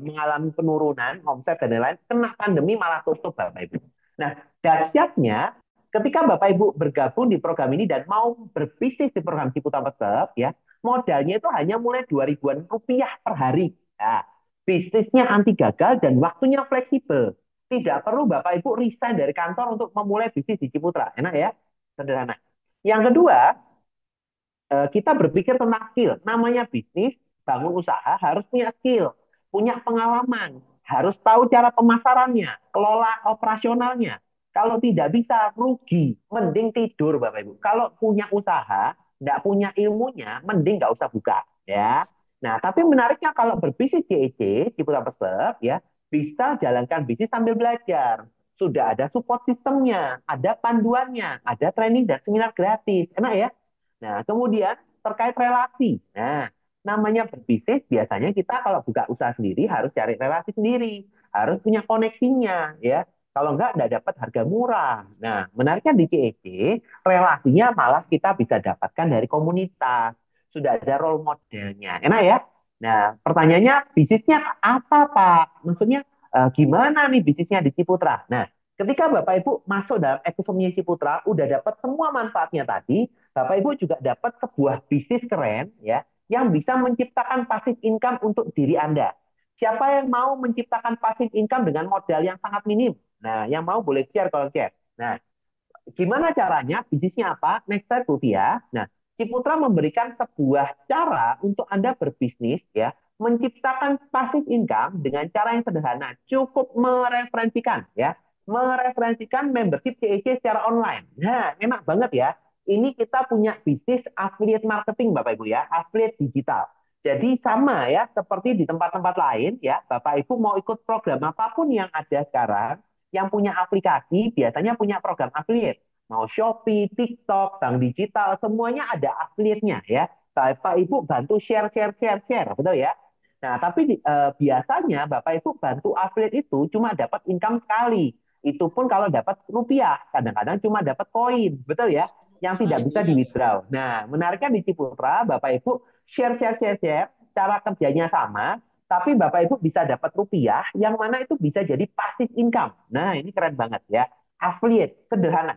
mengalami penurunan omset dan lain-lain, kena pandemi malah tutup Bapak Ibu. Nah, dahsyatnya ketika Bapak Ibu bergabung di program ini dan mau berbisnis di program Ciputra Pesep, ya, modalnya itu hanya mulai 2 ribuan rupiah per hari. Nah, bisnisnya anti gagal dan waktunya fleksibel. Tidak perlu Bapak Ibu resign dari kantor untuk memulai bisnis di Ciputra. Enak ya? Sederhana. Yang kedua, kita berpikir tentang skill. Namanya bisnis, bangun usaha harus punya skill, punya pengalaman, harus tahu cara pemasarannya, kelola operasionalnya. Kalau tidak bisa, rugi. Mending tidur, Bapak Ibu. Kalau punya usaha, nggak punya ilmunya, mending nggak usah buka. Ya. Nah, tapi menariknya kalau berbisnis JEC, di Putra Pesep, ya, bisa jalankan bisnis sambil belajar. Sudah ada support sistemnya, ada panduannya, ada training dan seminar gratis. Enak ya? Nah, kemudian terkait relasi. Nah, namanya berbisnis biasanya kita kalau buka usaha sendiri harus cari relasi sendiri, harus punya koneksinya, ya. Kalau enggak dapat harga murah. Nah, menariknya di CEC, relasinya malah kita bisa dapatkan dari komunitas. Sudah ada role modelnya. Enak ya? Nah, pertanyaannya bisnisnya apa, Pak? Maksudnya gimana nih bisnisnya di Ciputra? Nah, ketika Bapak Ibu masuk dalam ekosistem Ciputra, udah dapat semua manfaatnya tadi, Bapak Ibu juga dapat sebuah bisnis keren ya yang bisa menciptakan passive income untuk diri Anda. Siapa yang mau menciptakan passive income dengan modal yang sangat minim? Nah, yang mau boleh share kalau share. Nah, gimana caranya? Bisnisnya apa? Next slide, Bu Tia. Nah, Ciputra memberikan sebuah cara untuk Anda berbisnis ya, menciptakan passive income dengan cara yang sederhana. Cukup mereferensikan ya, mereferensikan membership CEC secara online. Nah, enak banget ya. Ini kita punya bisnis affiliate marketing Bapak Ibu ya, affiliate digital. Jadi sama ya, seperti di tempat-tempat lain ya, Bapak Ibu mau ikut program apapun yang ada sekarang, yang punya aplikasi biasanya punya program affiliate. Mau Shopee, TikTok, bank digital, semuanya ada affiliate-nya ya. Bapak Ibu bantu share, share, share, share, betul ya? Nah, tapi biasanya Bapak Ibu bantu affiliate itu cuma dapat income sekali. Itu pun kalau dapat rupiah, kadang-kadang cuma dapat koin, betul ya? Yang Ah, tidak bisa di iya. withdraw. Nah, menariknya di Ciputra, Bapak Ibu share, share, share, share, cara kerjanya sama, tapi Bapak Ibu bisa dapat rupiah yang mana itu bisa jadi passive income. Nah, ini keren banget ya. Affiliate, sederhana.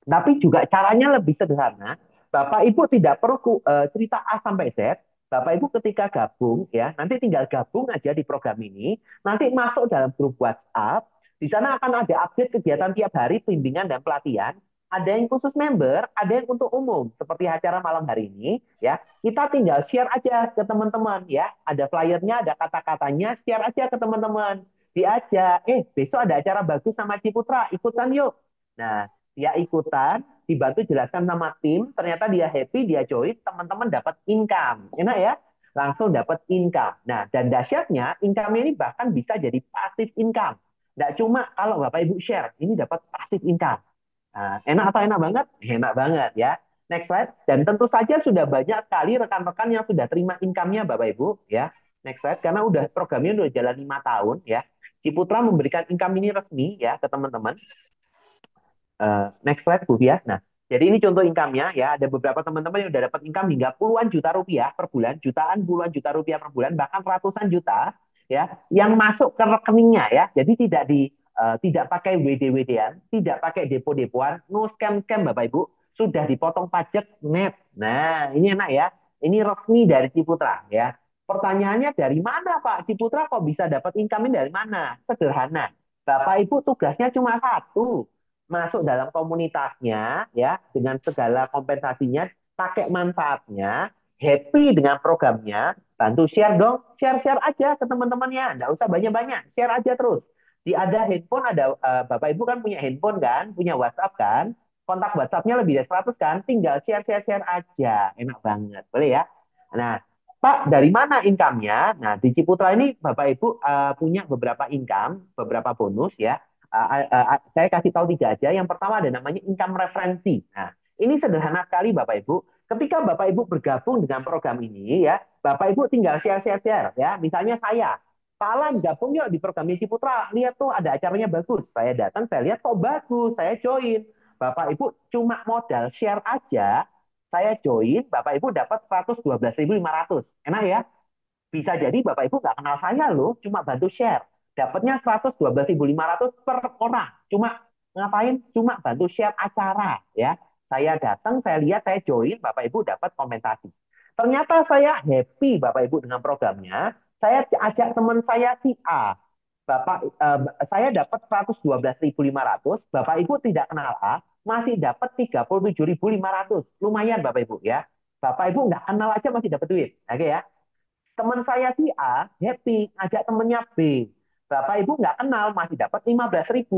Tapi juga caranya lebih sederhana. Bapak Ibu tidak perlu cerita A sampai Z. Bapak Ibu ketika gabung ya, nanti tinggal gabung aja di program ini, nanti masuk dalam grup WhatsApp. Di sana akan ada update kegiatan tiap hari, bimbingan dan pelatihan. Ada yang khusus member, ada yang untuk umum, seperti acara malam hari ini ya. Kita tinggal share aja ke teman-teman ya. Ada flyernya, ada kata-katanya, share aja ke teman-teman. Diajak, besok ada acara bagus sama Ciputra, ikutan yuk. Nah, dia ikutan, dibantu jelaskan sama tim, ternyata dia happy, dia join, teman-teman dapat income. Enak ya? Langsung dapat income. Nah, dan dahsyatnya income ini bahkan bisa jadi passive income. Nggak cuma kalau Bapak Ibu share, ini dapat passive income. Nah, enak atau enak banget? Enak banget ya. Next slide. Dan tentu saja sudah banyak sekali rekan-rekan yang sudah terima income-nya Bapak Ibu ya. Next slide. Karena udah programnya udah jalan 5 tahun ya. Ciputra memberikan income ini resmi ya ke teman-teman. Next slide Bu ya. Nah, jadi ini contoh income-nya ya. Ada beberapa teman-teman yang udah dapat income hingga puluhan juta rupiah per bulan, jutaan puluhan juta rupiah per bulan, bahkan ratusan juta ya, yang masuk ke rekeningnya ya. Jadi tidak pakai WD-WD-an, tidak pakai depo-depoan, no scam-scam Bapak Ibu, sudah dipotong pajak net. Nah, ini enak ya. Ini resmi dari Ciputra ya. Pertanyaannya dari mana Pak? Ciputra kok bisa dapat income ini dari mana? Sederhana. Bapak Ibu tugasnya cuma satu, masuk dalam komunitasnya ya dengan segala kompensasinya, pakai manfaatnya, happy dengan programnya, bantu share dong, share-share aja ke teman-temannya, nggak usah banyak-banyak, share aja terus. Di ada handphone, ada Bapak Ibu kan punya handphone kan, punya WhatsApp kan, kontak WhatsAppnya lebih dari 100 kan, tinggal share-share-share aja, enak banget, boleh ya. Nah, Pak, dari mana income-nya? Nah, di Ciputra ini Bapak Ibu punya beberapa income, beberapa bonus ya. Saya kasih tahu tiga aja. Yang pertama ada namanya income referensi. Nah, ini sederhana sekali Bapak Ibu. Ketika Bapak Ibu bergabung dengan program ini ya, Bapak Ibu tinggal share-share-share ya. Misalnya saya, Pak Alan gabung yuk di program Ciputra. Lihat tuh ada acaranya bagus. Saya datang, saya lihat kok bagus, saya join. Bapak Ibu cuma modal share aja, saya join, Bapak Ibu dapat 112.500. Enak ya? Bisa jadi Bapak Ibu nggak kenal saya loh, cuma bantu share. Dapatnya 112.500 per orang. Cuma ngapain? Cuma bantu share acara ya. Saya datang, saya lihat, saya join, Bapak Ibu dapat kompensasi. Ternyata saya happy Bapak Ibu dengan programnya. Saya ajak teman saya si A. Saya dapat 112.500, Bapak Ibu tidak kenal A, masih dapat 37.500. Lumayan Bapak Ibu ya. Bapak Ibu nggak kenal aja masih dapat duit. Oke ya. Teman saya si A happy ngajak temennya B. Bapak Ibu nggak kenal masih dapat 15.000.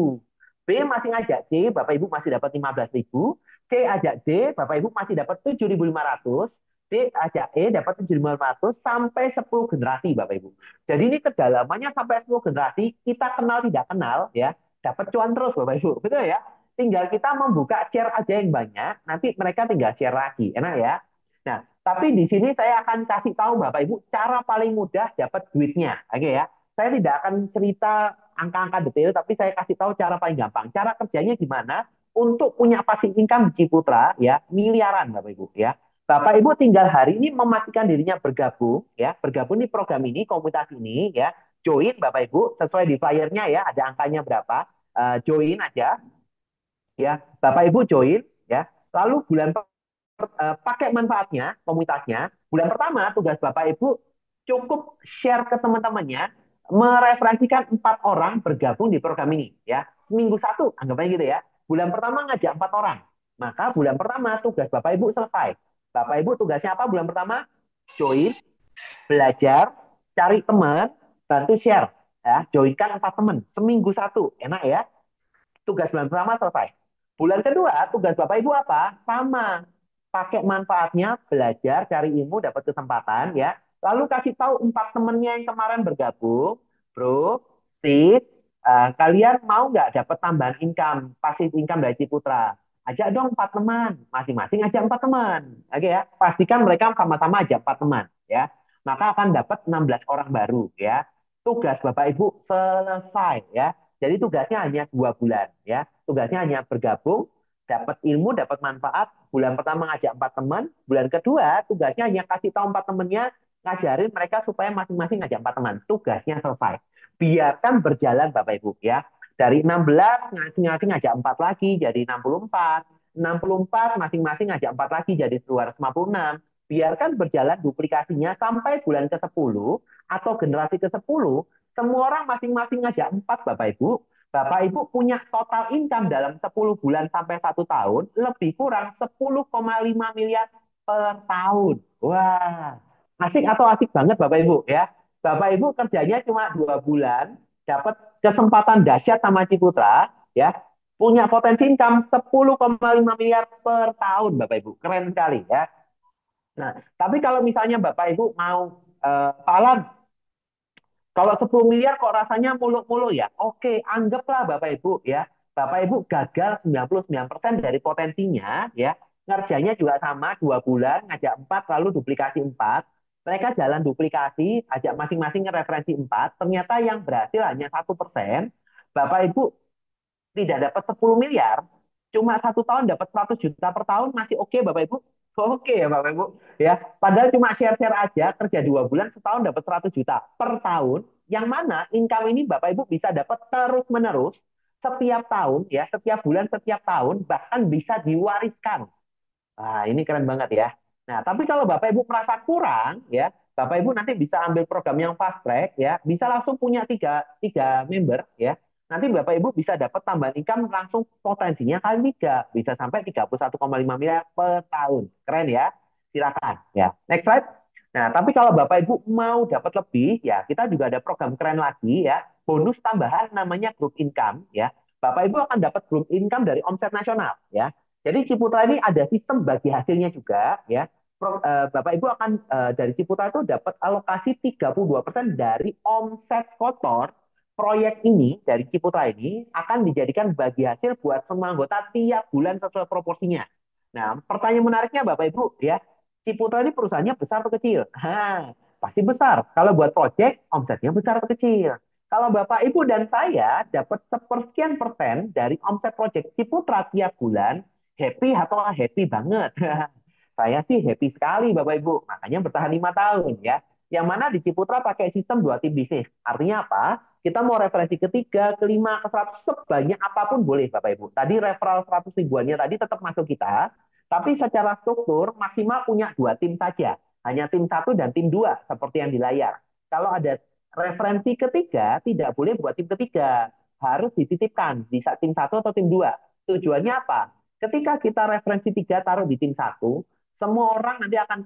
B masih ngajak C, Bapak Ibu masih dapat 15.000. C ajak D, Bapak Ibu masih dapat 7.500. D ajak E dapat 7.500 sampai 10 generasi Bapak Ibu. Jadi ini kedalamannya sampai 10 generasi, kita kenal tidak kenal ya, dapat cuan terus Bapak Ibu. Betul ya? Tinggal kita membuka share aja yang banyak, nanti mereka tinggal share lagi. Enak ya? Nah, tapi di sini saya akan kasih tahu Bapak Ibu cara paling mudah dapat duitnya. Oke ya. Saya tidak akan cerita angka-angka detail, tapi saya kasih tahu cara paling gampang. Cara kerjanya gimana untuk punya passive income di Ciputra ya, miliaran Bapak Ibu ya. Bapak Ibu tinggal hari ini memastikan dirinya bergabung ya, bergabung di program ini, komunitas ini ya. Join Bapak Ibu sesuai di flyernya ya, ada angkanya berapa. Join aja ya. Bapak Ibu join ya. Lalu bulan pakai manfaatnya, komunitasnya. Bulan pertama, tugas Bapak Ibu cukup share ke teman-temannya, mereferensikan 4 orang bergabung di program ini. Ya, minggu satu, anggapnya gitu ya. Bulan pertama ngajak 4 orang. Maka bulan pertama tugas Bapak Ibu selesai. Bapak Ibu tugasnya apa bulan pertama? Join, belajar, cari teman, bantu share. Ya, joinkan 4 teman, seminggu satu. Enak ya? Tugas bulan pertama selesai. Bulan kedua, tugas Bapak Ibu apa? Sama. Pakai manfaatnya, belajar, cari ilmu, dapat kesempatan ya. Lalu kasih tahu 4 temennya yang kemarin bergabung, bro, sis, kalian mau nggak dapat tambahan income, pasif income dari Ciputra? Ajak dong 4 teman, masing-masing ajak 4 teman. Oke ya, pastikan mereka sama-sama ajak 4 teman ya. Maka akan dapat 16 orang baru ya. Tugas Bapak Ibu selesai ya. Jadi tugasnya hanya 2 bulan ya. Tugasnya hanya bergabung, dapat ilmu, dapat manfaat. Bulan pertama ngajak 4 teman, bulan kedua tugasnya hanya kasih tahu 4 temannya, ngajarin mereka supaya masing-masing ngajak 4 teman. Tugasnya selesai. Biarkan berjalan Bapak Ibu ya. Dari 16 masing-masing ngajak 4 lagi jadi 64. 64 masing-masing ngajak 4 lagi jadi 256. Biarkan berjalan duplikasinya sampai bulan ke-10 atau generasi ke-10, semua orang masing-masing ngajak 4, Bapak Ibu. Bapak Ibu punya total income dalam 10 bulan sampai 1 tahun, lebih kurang 10,5 miliar per tahun. Wah, asik atau asik banget Bapak Ibu ya. Bapak Ibu kerjanya cuma 2 bulan, dapat kesempatan dahsyat sama Ciputra, ya. punya potensi income 10,5 miliar per tahun, Bapak Ibu. Keren sekali ya. Nah, tapi kalau misalnya Bapak Ibu mau, Pak Alan, kalau 10 miliar kok rasanya muluk-muluk ya? Oke, anggaplah Bapak Ibu ya. Bapak Ibu gagal 99% dari potensinya ya. Ngerjainnya juga sama 2 bulan, ngajak 4 lalu duplikasi 4. Mereka jalan duplikasi, ajak masing-masing referensi 4. Ternyata yang berhasil hanya 1%. Bapak Ibu tidak dapat 10 miliar, cuma 1 tahun dapat 100 juta per tahun masih oke Bapak Ibu. Oke ya Bapak Ibu. Ya, padahal cuma share-share aja kerja 2 bulan setahun dapat 100 juta per tahun. Yang mana income ini Bapak Ibu bisa dapat terus menerus setiap tahun ya, setiap bulan, setiap tahun bahkan bisa diwariskan. Nah, ini keren banget ya. Nah, tapi kalau Bapak Ibu merasa kurang, ya, Bapak Ibu nanti bisa ambil program yang fast track, ya, bisa langsung punya tiga member, ya. Nanti Bapak Ibu bisa dapat tambahan income langsung potensinya kali tiga, bisa sampai 31,5 miliar per tahun. Keren ya? Silakan, ya. Next slide. Nah, tapi kalau Bapak Ibu mau dapat lebih, ya, kita juga ada program keren lagi, ya, bonus tambahan namanya group income, ya. Bapak Ibu akan dapat group income dari omset nasional, ya. Jadi Ciputra ini ada sistem bagi hasilnya juga ya. Bapak Ibu akan dari Ciputra itu dapat alokasi 32% dari omset kotor proyek ini dari Ciputra ini akan dijadikan bagi hasil buat semua anggota tiap bulan sesuai proporsinya. Nah, pertanyaan menariknya Bapak Ibu ya, Ciputra ini perusahaannya besar atau kecil? Pasti besar. Kalau buat proyek, omsetnya besar atau kecil? Kalau Bapak Ibu dan saya dapat sepersekian persen dari omset proyek Ciputra tiap bulan, happy atau happy banget? Saya sih happy sekali Bapak Ibu. Makanya bertahan 5 tahun ya. Yang mana di Ciputra pakai sistem 2 tim bisnis. Artinya apa? Kita mau referensi ketiga, kelima, ke 100 sebanyak apapun boleh Bapak Ibu. Tadi referral 100 ribuannya tadi tetap masuk kita. Tapi secara struktur maksimal punya 2 tim saja. Hanya tim satu dan tim dua seperti yang di layar. Kalau ada referensi ketiga, tidak boleh buat tim ketiga. Harus dititipkan di tim satu atau tim dua. Tujuannya apa? Ketika kita referensi tiga taruh di tim satu, semua orang nanti akan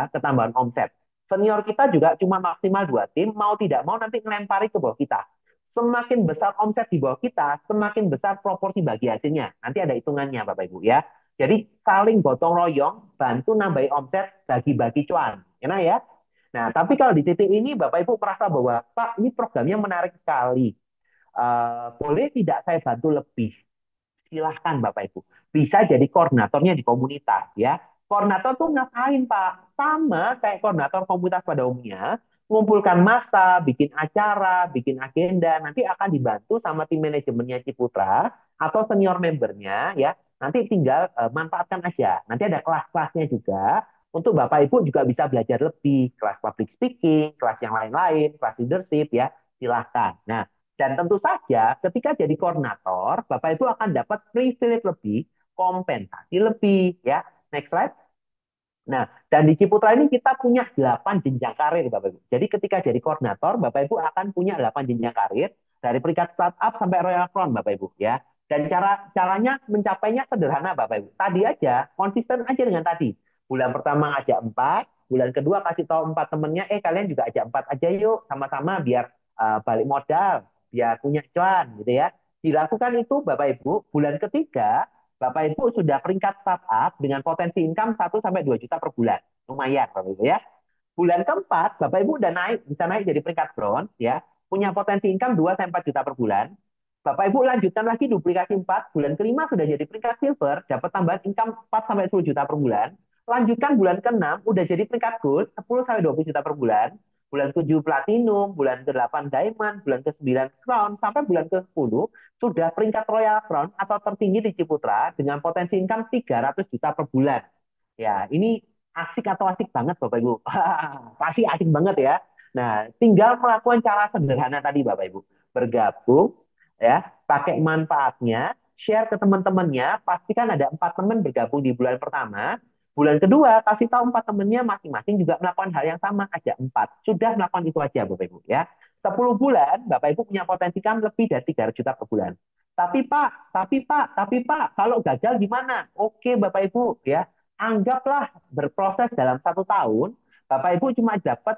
ketambahan omset. Senior kita juga cuma maksimal 2 tim, mau tidak mau nanti ngelempari ke bawah kita. Semakin besar omset di bawah kita, semakin besar proporsi bagi hasilnya. Nanti ada hitungannya Bapak Ibu ya. Jadi saling gotong royong, bantu nambahi omset, bagi-bagi cuan. Enak ya? Nah, tapi kalau di titik ini Bapak Ibu merasa bahwa, Pak, ini programnya menarik sekali. Boleh tidak saya bantu lebih? Silahkan Bapak Ibu. Bisa jadi koordinatornya di komunitas ya. Koordinator tuh ngapain Pak? Sama kayak koordinator komunitas pada umumnya, mengumpulkan massa, bikin acara, bikin agenda, nanti akan dibantu sama tim manajemennya Ciputra atau senior membernya ya. Nanti tinggal manfaatkan aja. Nanti ada kelas-kelasnya juga untuk Bapak Ibu juga bisa belajar lebih, kelas public speaking, kelas yang lain-lain, kelas leadership ya. Silahkan. Nah, dan tentu saja ketika jadi koordinator, Bapak Ibu akan dapat privilege lebih, kompensasi lebih ya. Next slide. Nah, dan di Ciputra ini kita punya 8 jenjang karir, Bapak Ibu. Jadi ketika jadi koordinator, Bapak Ibu akan punya 8 jenjang karir dari peringkat startup sampai Royal Crown, Bapak Ibu ya. Dan caranya mencapainya sederhana, Bapak Ibu. Tadi aja, konsisten aja dengan tadi. Bulan pertama ngajak 4, bulan kedua kasih tahu 4 temennya, kalian juga ajak 4 aja yuk, sama-sama biar balik modal, biar punya cuan gitu ya. Dilakukan itu Bapak Ibu, bulan ketiga Bapak Ibu sudah peringkat startup dengan potensi income 1 sampai 2 juta per bulan. Lumayan Bapak Ibu ya. Bulan keempat, Bapak Ibu udah naik, bisa naik jadi peringkat bronze ya. Punya potensi income 2 sampai 4 juta per bulan. Bapak Ibu lanjutkan lagi duplikasi 4, bulan kelima sudah jadi peringkat silver, dapat tambahan income 4 sampai 10 juta per bulan. Lanjutkan bulan ke-6 udah jadi peringkat gold 10 sampai 20 juta per bulan. Bulan ke-7 platinum, bulan ke-8 diamond, bulan ke-9 crown sampai bulan ke-10 sudah peringkat royal crown atau tertinggi di Ciputra dengan potensi income 300 juta per bulan. Ya, ini asik atau asik banget Bapak Ibu? Pasti asik banget ya. Nah, tinggal melakukan cara sederhana tadi Bapak Ibu. Bergabung, ya, pakai manfaatnya, share ke teman-temannya, pastikan ada 4 teman bergabung di bulan pertama. Bulan kedua, kasih tahu 4 temannya masing-masing juga melakukan hal yang sama, aja 4. Sudah melakukan itu aja Bapak Ibu ya. 10 bulan, Bapak Ibu punya potensi kan lebih dari 300 juta per bulan. Tapi Pak, kalau gagal gimana? Oke Bapak Ibu ya, anggaplah berproses dalam 1 tahun, Bapak Ibu cuma dapat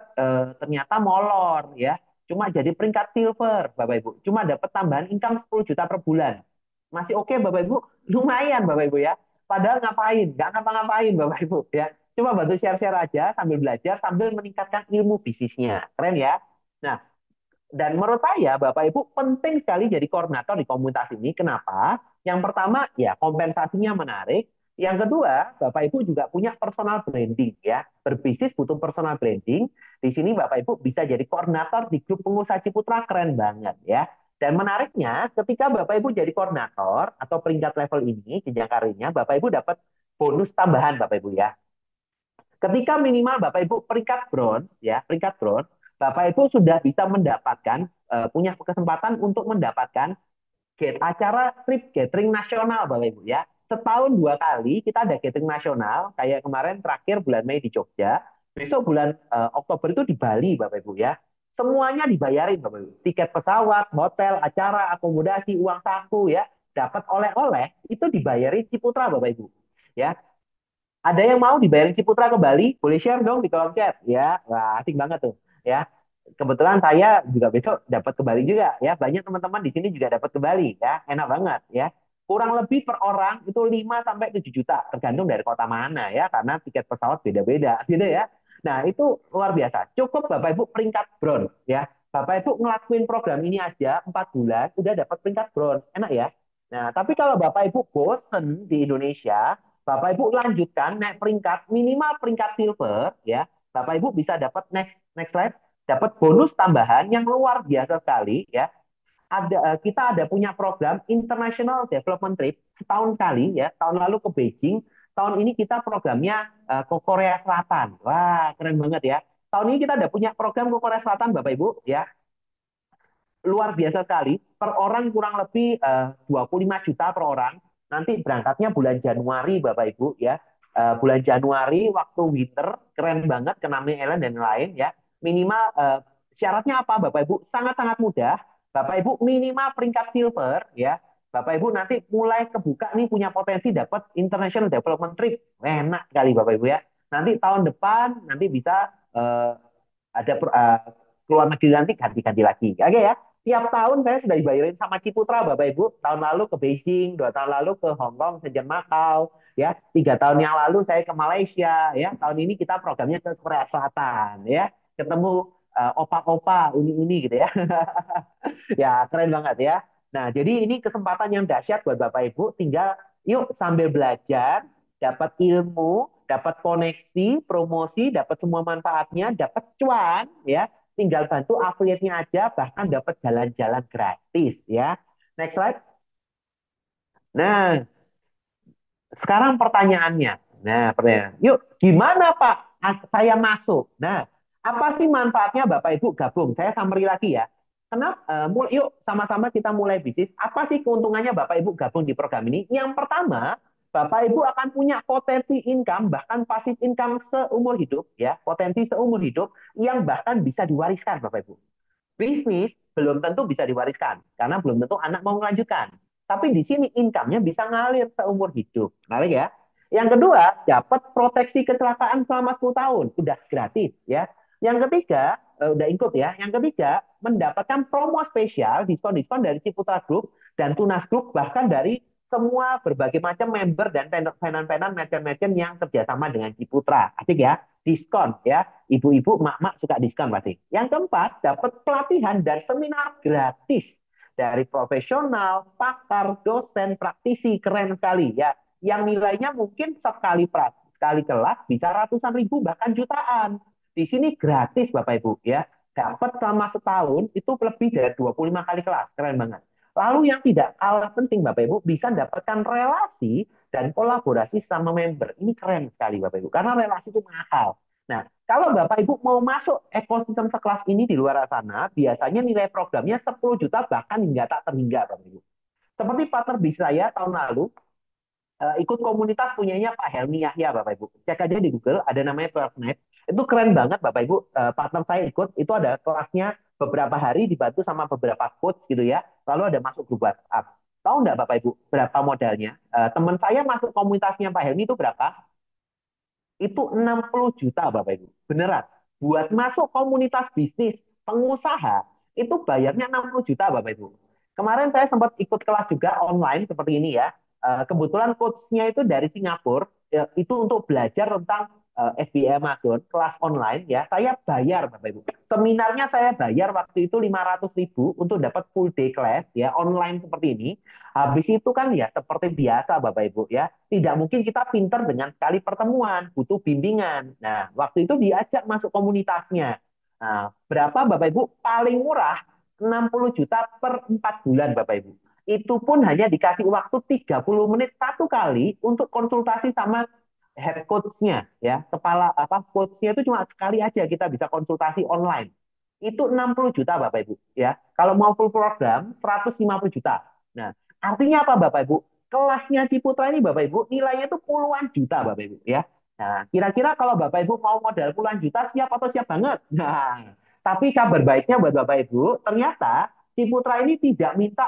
ternyata molor ya, cuma jadi peringkat silver Bapak Ibu, cuma dapat tambahan income 10 juta per bulan. Masih oke Bapak Ibu? Lumayan Bapak Ibu ya. Padahal ngapain? Nggak ngapa-ngapain Bapak Ibu ya. Coba bantu share-share aja sambil belajar, sambil meningkatkan ilmu bisnisnya. Keren ya? Nah, dan menurut saya, Bapak Ibu penting sekali jadi koordinator di komunitas ini. Kenapa? Yang pertama, ya kompensasinya menarik. Yang kedua, Bapak Ibu juga punya personal branding ya. Berbisnis butuh personal branding. Di sini Bapak Ibu bisa jadi koordinator di grup pengusaha Ciputra, keren banget ya. Dan menariknya, ketika Bapak Ibu jadi koordinator atau peringkat level ini, jenjang karirnya, Bapak Ibu dapat bonus tambahan Bapak Ibu ya. Ketika minimal Bapak Ibu peringkat bronze ya, peringkat bronze, Bapak Ibu sudah bisa mendapatkan punya kesempatan untuk mendapatkan acara trip gathering nasional Bapak Ibu ya. Setahun dua kali kita ada gathering nasional, kayak kemarin terakhir bulan Mei di Jogja, besok bulan Oktober itu di Bali Bapak Ibu ya. Semuanya dibayarin Bapak Ibu. Tiket pesawat, hotel, acara, akomodasi, uang saku ya, dapat oleh-oleh itu dibayarin Ciputra Bapak Ibu. Ya, ada yang mau dibayarin Ciputra ke Bali? Boleh share dong di kolom chat. Ya, wah asik banget tuh. Ya, kebetulan saya juga besok dapat ke Bali juga. Ya, banyak teman-teman di sini juga dapat ke Bali. Ya, enak banget. Ya, kurang lebih per orang itu 5 sampai 7 juta, tergantung dari kota mana ya, karena tiket pesawat beda-beda, gitu ya. Nah, itu luar biasa. Cukup Bapak Ibu peringkat bronze ya. Bapak Ibu ngelakuin program ini aja 4 bulan udah dapat peringkat bronze. Enak ya. Nah, tapi kalau Bapak Ibu bosen di Indonesia, Bapak Ibu lanjutkan naik peringkat minimal peringkat silver ya. Bapak Ibu bisa dapat next next slide, dapat bonus tambahan yang luar biasa sekali ya. Kita ada punya program International Development Trip setahun kali ya. Tahun lalu ke Beijing, tahun ini kita programnya ke Korea Selatan. Wah, keren banget ya. Tahun ini kita ada punya program ke Korea Selatan Bapak Ibu ya, luar biasa sekali. Per orang kurang lebih 25 juta per orang. Nanti berangkatnya bulan Januari, Bapak Ibu ya. Bulan Januari waktu winter, keren banget ke Nami Island dan lain ya. Minimal syaratnya apa, Bapak Ibu? Sangat-sangat mudah. Bapak Ibu minimal peringkat silver ya. Bapak Ibu nanti mulai kebuka nih punya potensi dapat International Development Trip. Enak kali Bapak Ibu ya. Nanti tahun depan nanti bisa ada keluar negeri nanti ganti-ganti lagi. Oke ya. Tiap tahun saya sudah dibayarin sama Ciputra, Bapak Ibu. Tahun lalu ke Beijing, 2 tahun lalu ke Hong Kong, Shenzhen, Macau. Ya, 3 tahun yang lalu saya ke Malaysia. Ya, tahun ini kita programnya ke Korea Selatan. Ya, ketemu opa-opa, uni-uni gitu ya. Ya, keren banget ya. Nah, jadi ini kesempatan yang dahsyat buat Bapak Ibu. Tinggal yuk sambil belajar, dapat ilmu, dapat koneksi, promosi, dapat semua manfaatnya, dapat cuan ya. Tinggal bantu affiliate-nya aja, bahkan dapat jalan-jalan gratis ya. Next slide. Nah, sekarang pertanyaannya. Nah, pertanyaan. Yuk, gimana Pak? Saya masuk. Nah, apa sih manfaatnya Bapak Ibu gabung? Saya summary lagi ya. Kenapa? Yuk, sama-sama kita mulai bisnis. Apa sih keuntungannya Bapak Ibu gabung di program ini? Yang pertama, Bapak Ibu akan punya potensi income, bahkan passive income seumur hidup, ya, potensi seumur hidup yang bahkan bisa diwariskan, Bapak Ibu. Bisnis belum tentu bisa diwariskan karena belum tentu anak mau melanjutkan. Tapi di sini income-nya bisa ngalir seumur hidup. Menarik ya. Yang kedua, dapat proteksi kecelakaan selama 10 tahun. Udah gratis ya. Yang ketiga, udah ikut ya. Yang ketiga, mendapatkan promo spesial, diskon-diskon dari Ciputra Group dan Tunas Group, bahkan dari semua berbagai macam member dan penan-penan merchant-merchant yang kerjasama dengan Ciputra. Asik ya. Diskon ya. Ibu-ibu, mak-mak suka diskon pasti. Yang keempat, dapat pelatihan dan seminar gratis dari profesional, pakar, dosen, praktisi, keren sekali ya. Yang nilainya mungkin sekali kelas bisa ratusan ribu bahkan jutaan. Di sini gratis Bapak Ibu ya. Dapat selama setahun itu lebih dari 25 kali kelas, keren banget. Lalu yang tidak kalah penting Bapak Ibu bisa dapatkan relasi dan kolaborasi sama member. Ini keren sekali Bapak Ibu karena relasi itu mahal. Nah, kalau Bapak Ibu mau masuk ekosistem sekelas ini di luar sana, biasanya nilai programnya 10 juta bahkan hingga tak terhingga, Bapak Ibu. Seperti partner bis saya tahun lalu, ikut komunitas punyanya Pak Helmi Yahya, Bapak Ibu. Cek aja di Google, ada namanya 12 Itu keren banget, Bapak Ibu. Partner saya ikut, itu ada kelasnya beberapa hari dibantu sama beberapa coach gitu ya. Lalu ada masuk grup WhatsApp. Tahu nggak Bapak Ibu, berapa modalnya? Teman saya masuk komunitasnya Pak Helmi itu berapa? Itu 60 juta Bapak Ibu. Beneran. Buat masuk komunitas bisnis, pengusaha, itu bayarnya 60 juta Bapak Ibu. Kemarin saya sempat ikut kelas juga online seperti ini ya. Kebetulan coachnya itu dari Singapura, itu untuk belajar tentang FBA Amazon, kelas online ya. Saya bayar Bapak Ibu. Seminarnya saya bayar waktu itu 500.000 untuk dapat full day class ya, online seperti ini. Habis itu kan ya seperti biasa Bapak Ibu ya, tidak mungkin kita pinter dengan sekali pertemuan, butuh bimbingan. Nah, waktu itu diajak masuk komunitasnya. Nah, berapa Bapak Ibu? Paling murah 60 juta per 4 bulan Bapak Ibu. Itu pun hanya dikasih waktu 30 menit satu kali untuk konsultasi sama head coach-nya ya. Kepala apa coach-nya itu cuma sekali aja kita bisa konsultasi online. Itu 60 juta Bapak Ibu ya. Kalau mau full program 150 juta. Nah, artinya apa Bapak Ibu? Kelasnya Ciputra ini Bapak Ibu nilainya itu puluhan juta Bapak Ibu ya. Nah, kira-kira kalau Bapak Ibu mau modal puluhan juta siap atau siap banget? Nah, tapi kabar baiknya buat Bapak Ibu, ternyata Ciputra ini tidak minta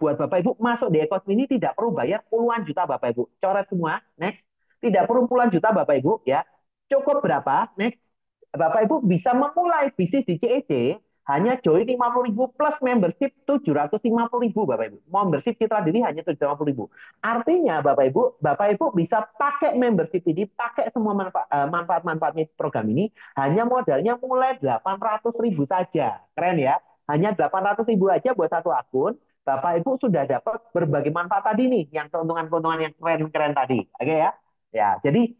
buat Bapak Ibu masuk di ekosistem ini tidak perlu bayar puluhan juta Bapak Ibu. Coret semua, next. Tidak perlu puluhan juta Bapak Ibu ya. Cukup berapa? Next. Bapak Ibu bisa memulai bisnis di CEC hanya join 50.000 plus membership 750.000 Bapak Ibu. Membership Citra Diri hanya 750.000. Artinya Bapak Ibu bisa pakai membership ini, pakai semua manfaat-manfaatnya program ini, hanya modalnya mulai 800.000 saja. Keren ya. Hanya 800.000 aja buat satu akun. Bapak Ibu sudah dapat berbagai manfaat tadi nih, yang keuntungan-keuntungan yang keren-keren tadi. Oke ya. Ya, jadi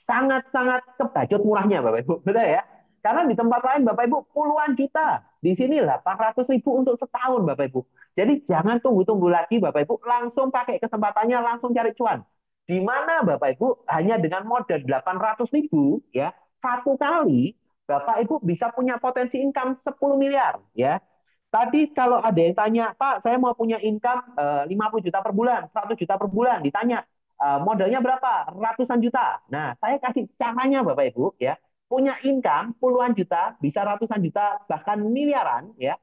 sangat-sangat kebajut murahnya Bapak Ibu. Betul ya? Karena di tempat lain Bapak Ibu puluhan juta. Di sini 800.000 untuk setahun Bapak Ibu. Jadi jangan tunggu-tunggu lagi Bapak Ibu. Langsung pakai kesempatannya, langsung cari cuan. Di mana Bapak Ibu hanya dengan modal 800.000 ya, satu kali Bapak Ibu bisa punya potensi income 10 miliar ya. Tadi kalau ada yang tanya, Pak, saya mau punya income 50 juta per bulan, 100 juta per bulan, ditanya, modalnya berapa? Ratusan juta. Nah, saya kasih caranya Bapak Ibu, ya. Punya income puluhan juta, bisa ratusan juta, bahkan miliaran, ya.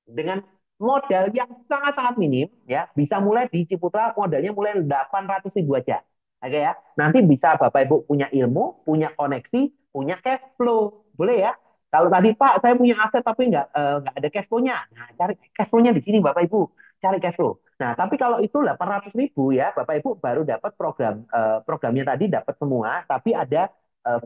Dengan modal yang sangat-sangat minim, ya. Bisa mulai di Ciputra, modalnya mulai 800.000 aja. Oke ya. Nanti bisa Bapak Ibu punya ilmu, punya koneksi, punya cash flow. Boleh ya? Kalau tadi Pak, saya punya aset tapi nggak ada cash flow-nya. Nah, cari cash flow-nya di sini Bapak Ibu. Cari cash flow. Nah, tapi kalau itu 800.000 ya, Bapak Ibu baru dapat programnya tadi dapat semua, tapi ada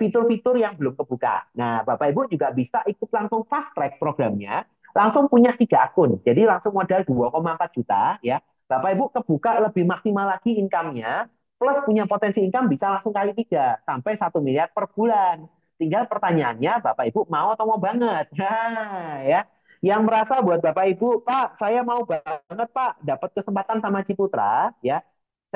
fitur-fitur yang belum kebuka. Nah, Bapak Ibu juga bisa ikut langsung fast track programnya, langsung punya 3 akun. Jadi langsung modal 2,4 juta ya. Bapak Ibu kebuka lebih maksimal lagi income-nya, plus punya potensi income bisa langsung kali 3 sampai 1 miliar per bulan. Tinggal pertanyaannya Bapak Ibu mau atau mau banget. Nah, ya. Yang merasa buat Bapak Ibu, Pak, saya mau banget Pak, dapat kesempatan sama Ciputra, ya.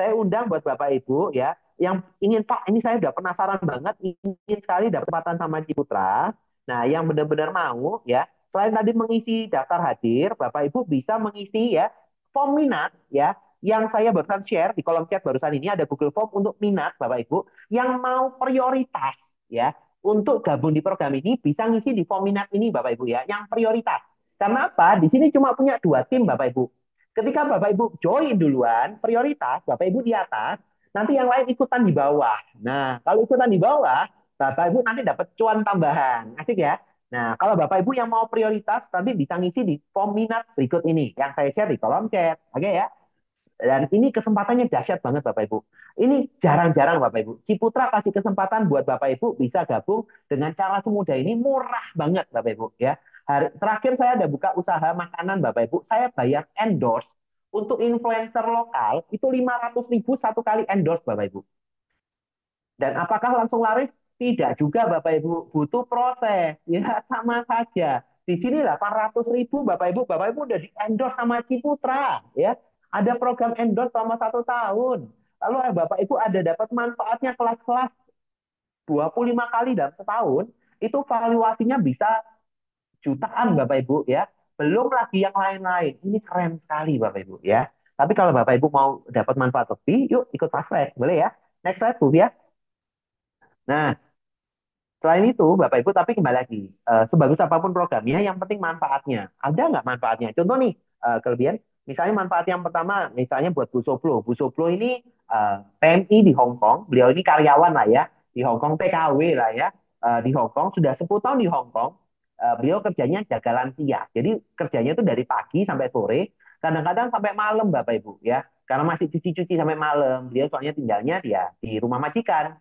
Saya undang buat Bapak Ibu, ya, yang ingin Pak, ini saya udah penasaran banget, ingin sekali dapat kesempatan sama Ciputra. Nah, yang benar-benar mau, ya, selain tadi mengisi daftar hadir, Bapak Ibu bisa mengisi ya form minat, ya, yang saya barusan share di kolom chat barusan ini ada Google Form untuk minat Bapak Ibu yang mau prioritas, ya, untuk gabung di program ini bisa ngisi di form minat ini Bapak Ibu ya, yang prioritas. Karena apa? Di sini cuma punya 2 tim Bapak Ibu. Ketika Bapak Ibu join duluan, prioritas Bapak Ibu di atas, nanti yang lain ikutan di bawah. Nah, kalau ikutan di bawah, Bapak Ibu nanti dapat cuan tambahan. Asik ya? Nah, kalau Bapak Ibu yang mau prioritas, nanti bisa ngisi di form minat berikut ini, yang saya share di kolom chat. Oke ya? Dan ini kesempatannya dahsyat banget Bapak Ibu. Ini jarang-jarang Bapak Ibu. Ciputra kasih kesempatan buat Bapak Ibu bisa gabung dengan cara semudah ini, murah banget Bapak Ibu ya. Terakhir saya ada buka usaha makanan Bapak Ibu, saya bayar endorse untuk influencer lokal itu 500.000 satu kali endorse Bapak Ibu. Dan apakah langsung laris? Tidak juga Bapak Ibu, butuh proses. Ya sama saja. Di sini 800.000 Bapak Ibu udah di endorse sama Ciputra. Ya, ada program endorse selama 1 tahun. Lalu Bapak Ibu ada dapat manfaatnya kelas-kelas 25 kali dalam setahun. Itu valuasinya bisa jutaan Bapak Ibu ya. Belum lagi yang lain-lain. Ini keren sekali Bapak Ibu ya. Tapi kalau Bapak Ibu mau dapat manfaat lebih, yuk ikut fast track. Boleh ya? Next slide Bu ya. Nah, selain itu, Bapak Ibu, tapi kembali lagi, sebagus apapun programnya, yang penting manfaatnya. Ada nggak manfaatnya? Contoh nih, kelebihan, misalnya manfaat yang pertama, misalnya buat Bu Soplo. Bu Soplo ini PMI di Hong Kong, beliau ini karyawan lah ya, di Hong Kong TKW lah ya, di Hong Kong, sudah 10 tahun di Hong Kong. beliau kerjanya jaga lansia. Jadi kerjanya itu dari pagi sampai sore, kadang-kadang sampai malam Bapak Ibu ya. Karena masih cuci-cuci sampai malam. Beliau soalnya tinggalnya dia di rumah majikan.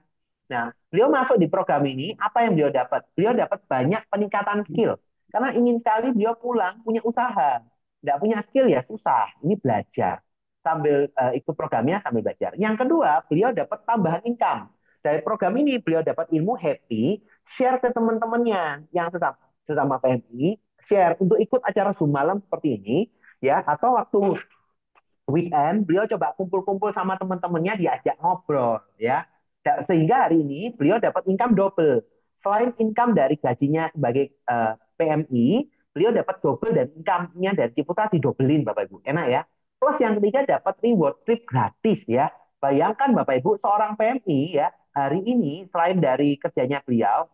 Nah, beliau masuk di program ini, apa yang beliau dapat? Beliau dapat banyak peningkatan skill. Karena ingin sekali beliau pulang punya usaha. Nggak punya skill ya susah. Ini belajar. Sambil ikut programnya sambil belajar. Yang kedua, beliau dapat tambahan income. Dari program ini beliau dapat ilmu happy, share ke teman-temannya yang sesama PMI, share untuk ikut acara Zoom malam seperti ini, ya, atau waktu weekend beliau coba kumpul-kumpul sama teman-temannya diajak ngobrol ya. Sehingga hari ini beliau dapat income double. Selain income dari gajinya sebagai PMI, beliau dapat double dan income-nya dari Ciputra didobelin Bapak Ibu. Enak ya. Plus yang ketiga dapat reward trip gratis ya. Bayangkan Bapak Ibu seorang PMI ya, hari ini selain dari kerjanya beliau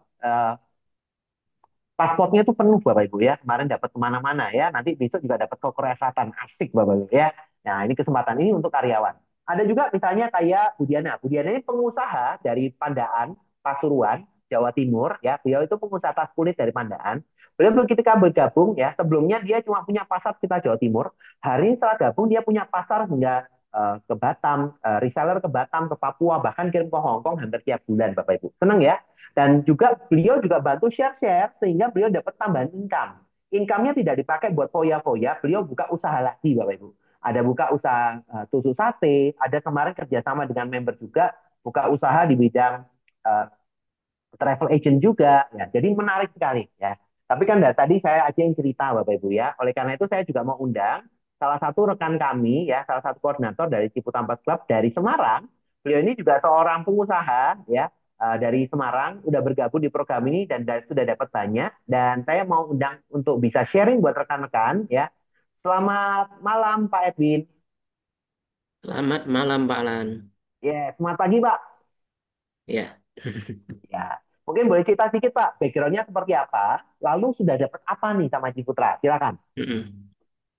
pasportnya itu penuh Bapak Ibu ya. Kemarin dapat kemana-mana ya. Nanti besok juga dapat ke Korea Selatan. Asik Bapak Ibu ya. Nah ini kesempatan ini untuk karyawan. Ada juga misalnya kayak Budiana. Budiana ini pengusaha dari Pandaan, Pasuruan, Jawa Timur ya. Beliau itu pengusaha tas kulit dari Pandaan. Beliau ketika bergabung ya, sebelumnya dia cuma punya pasar kita Jawa Timur. Hari ini setelah gabung dia punya pasar hingga ke Batam, reseller ke Batam, ke Papua, bahkan kirim ke Hong Kong hampir tiap bulan Bapak Ibu. Senang ya? Dan juga beliau juga bantu share-share sehingga beliau dapat tambahan income. Income-nya tidak dipakai buat foya-foya, beliau buka usaha lagi Bapak Ibu. Ada buka usaha tusuk sate, ada kemarin kerjasama dengan member juga buka usaha di bidang uh, travel agent juga ya. Jadi menarik sekali ya. Tapi kan tadi saya aja yang cerita Bapak Ibu ya. Oleh karena itu saya juga mau undang salah satu rekan kami ya, salah satu koordinator dari Ciputampat Club dari Semarang. Beliau ini juga seorang pengusaha ya dari Semarang, udah bergabung di program ini dan sudah dapat banyak. Dan saya mau undang untuk bisa sharing buat rekan-rekan ya. Selamat malam Pak Edwin. Selamat malam Pak Alan. Ya, selamat pagi Pak. Ya, Ya, mungkin boleh cerita sedikit Pak, backgroundnya seperti apa, lalu sudah dapat apa nih sama Ciputra? Silakan. mm-mm.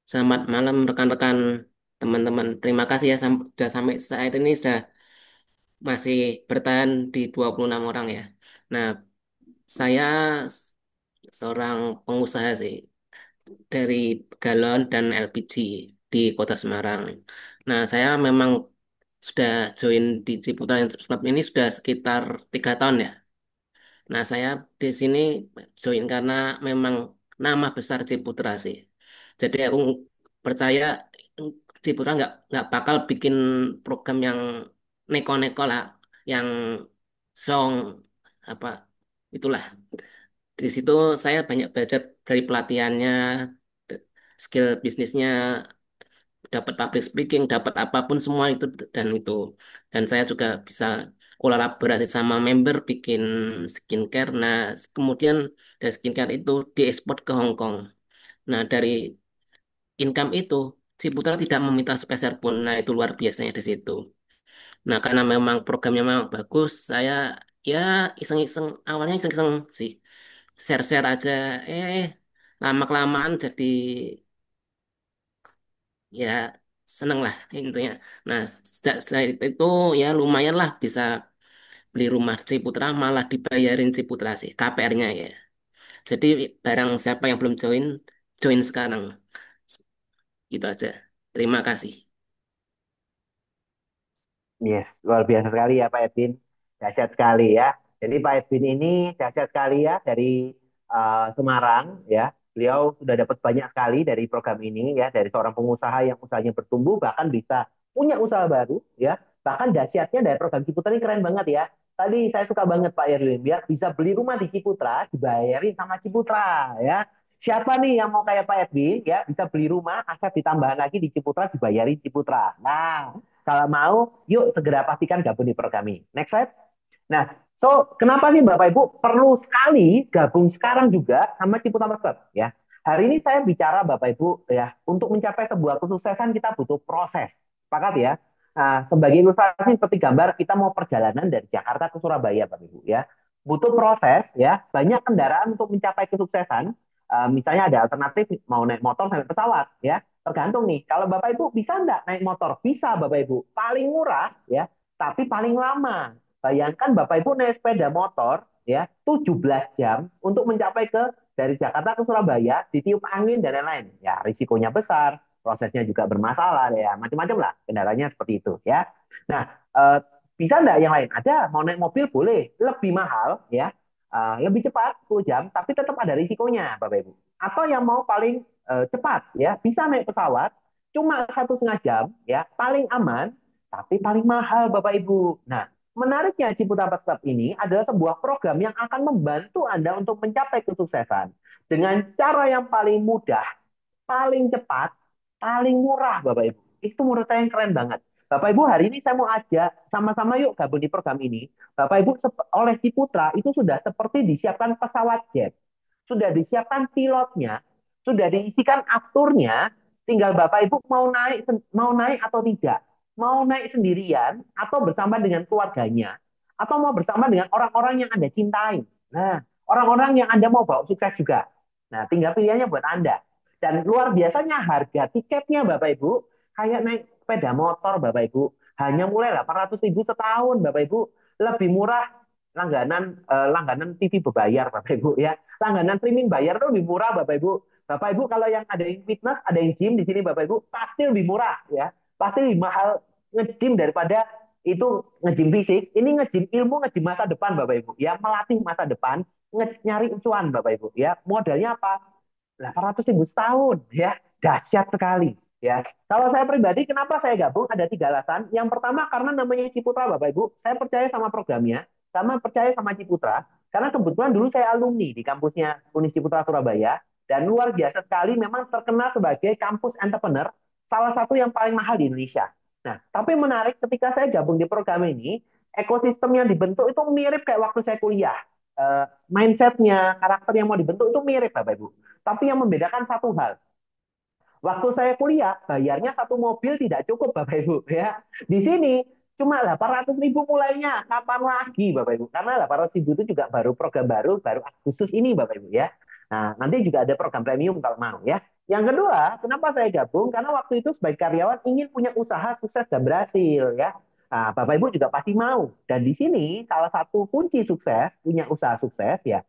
Selamat malam rekan-rekan teman-teman. Terima kasih ya sudah sampai saat ini sudah masih bertahan di 26 orang ya. Nah, saya seorang pengusaha sih dari galon dan LPG di Kota Semarang. Nah, saya memang sudah join di Ciputra Club ini sudah sekitar 3 tahun ya. Nah, saya di sini join karena memang nama besar Ciputra sih. Jadi aku percaya Ciputra nggak bakal bikin program yang neko-neko lah, yang song apa itulah. Di situ saya banyak belajar dari pelatihannya, de- skill bisnisnya, dapat public speaking, dapat apapun semua itu dan itu. Dan saya juga bisa kolaborasi sama member bikin skincare. Nah, kemudian dari skincare itu diekspor ke Hong Kong. Nah, dari income itu Ciputra tidak meminta sepeser pun. Nah, itu luar biasanya di situ. Nah, karena memang programnya memang bagus, saya ya iseng-iseng awalnya iseng-iseng sih share-share aja. Lama-kelamaan jadi ya seneng lah intinya. Nah, sejak itu ya lumayan lah bisa beli rumah Ciputra malah dibayarin Ciputra sih KPR-nya ya. Jadi barang siapa yang belum join, join sekarang. Gitu aja. Terima kasih. Yes, luar biasa sekali ya Pak Edwin. Dahsyat sekali ya. Jadi Pak Edwin ini dahsyat sekali ya dari Semarang ya. Beliau sudah dapat banyak sekali dari program ini ya, dari seorang pengusaha yang usahanya bertumbuh bahkan bisa punya usaha baru ya. Bahkan dahsyatnya dari program Ciputra ini keren banget ya. Tadi saya suka banget Pak Edwin ya, bisa beli rumah di Ciputra dibayarin sama Ciputra ya. Siapa nih yang mau kayak Pak Edwin ya, bisa beli rumah aset ditambahan lagi di Ciputra dibayarin Ciputra. Nah, kalau mau, yuk segera pastikan gabung di program ini. Next slide. Nah, so kenapa sih Bapak Ibu perlu sekali gabung sekarang juga sama Ciputra Club ya? Hari ini saya bicara Bapak Ibu ya, untuk mencapai sebuah kesuksesan kita butuh proses. Sepakat ya? Nah, sebagai ilustrasi seperti gambar kita mau perjalanan dari Jakarta ke Surabaya Bapak Ibu ya. Butuh proses ya, banyak kendaraan untuk mencapai kesuksesan. Misalnya ada alternatif mau naik motor sampai pesawat ya. Tergantung nih, kalau Bapak Ibu bisa nggak naik motor? Bisa Bapak Ibu. Paling murah ya, tapi paling lama. Bayangkan Bapak Ibu naik sepeda motor ya 17 jam untuk mencapai ke dari Jakarta ke Surabaya ditiup angin dan lain-lain. Ya, risikonya besar, prosesnya juga bermasalah, ya macam-macam lah kendalanya seperti itu ya. Nah, bisa nggak yang lain? Ada, mau naik mobil boleh, lebih mahal ya, lebih cepat 10 jam, tapi tetap ada risikonya, Bapak Ibu. Atau yang mau paling cepat ya, bisa naik pesawat, cuma 1,5 jam ya, paling aman, tapi paling mahal Bapak Ibu. Nah, menariknya Ciputra Bus Club ini adalah sebuah program yang akan membantu Anda untuk mencapai kesuksesan dengan cara yang paling mudah, paling cepat, paling murah, Bapak Ibu. Itu menurut saya yang keren banget. Bapak Ibu, hari ini saya mau ajak sama-sama yuk gabung di program ini. Bapak Ibu, oleh Ciputra itu sudah seperti disiapkan pesawat jet, sudah disiapkan pilotnya, sudah diisikan akturnya, tinggal Bapak Ibu mau naik atau tidak, mau naik sendirian atau bersama dengan keluarganya, atau mau bersama dengan orang-orang yang Anda cintai. Nah, orang-orang yang Anda mau bawa sukses juga. Nah, tinggal pilihannya buat Anda. Dan luar biasanya harga tiketnya Bapak Ibu, kayak naik sepeda motor Bapak Ibu, hanya mulai 800.000 setahun Bapak Ibu, lebih murah langganan TV berbayar Bapak Ibu ya. Langganan streaming bayar tuh lebih murah Bapak Ibu. Bapak Ibu kalau yang ada yang fitness, ada yang gym di sini Bapak Ibu, pasti lebih murah ya. Pasti lebih mahal nge-gym daripada itu nge-gym fisik. Ini nge-gym ilmu, nge-gym masa depan Bapak Ibu ya, melatih masa depan, nyari cuan Bapak Ibu ya. Modalnya apa? 800.000 setahun ya, dahsyat sekali ya. Kalau saya pribadi kenapa saya gabung ada 3 alasan. Yang pertama karena namanya Ciputra Bapak Ibu, saya percaya sama programnya, sama percaya sama Ciputra karena kebetulan dulu saya alumni di kampusnya Unis Ciputra Surabaya dan luar biasa sekali, memang terkenal sebagai kampus entrepreneur, salah satu yang paling mahal di Indonesia. Nah, tapi menarik ketika saya gabung di program ini, ekosistem yang dibentuk itu mirip kayak waktu saya kuliah. Mindsetnya, karakter yang mau dibentuk itu mirip Bapak Ibu. Tapi yang membedakan satu hal, waktu saya kuliah, bayarnya satu mobil tidak cukup Bapak Ibu ya. Di sini cuma 800.000 mulainya. Kapan lagi Bapak Ibu? Karena 800.000 itu juga baru program baru Agustus ini Bapak Ibu ya. Nah, nanti juga ada program premium kalau mau ya. Yang kedua, kenapa saya gabung? Karena waktu itu sebagai karyawan ingin punya usaha sukses dan berhasil ya. Nah, Bapak Ibu juga pasti mau. Dan di sini salah satu kunci sukses, punya usaha sukses ya,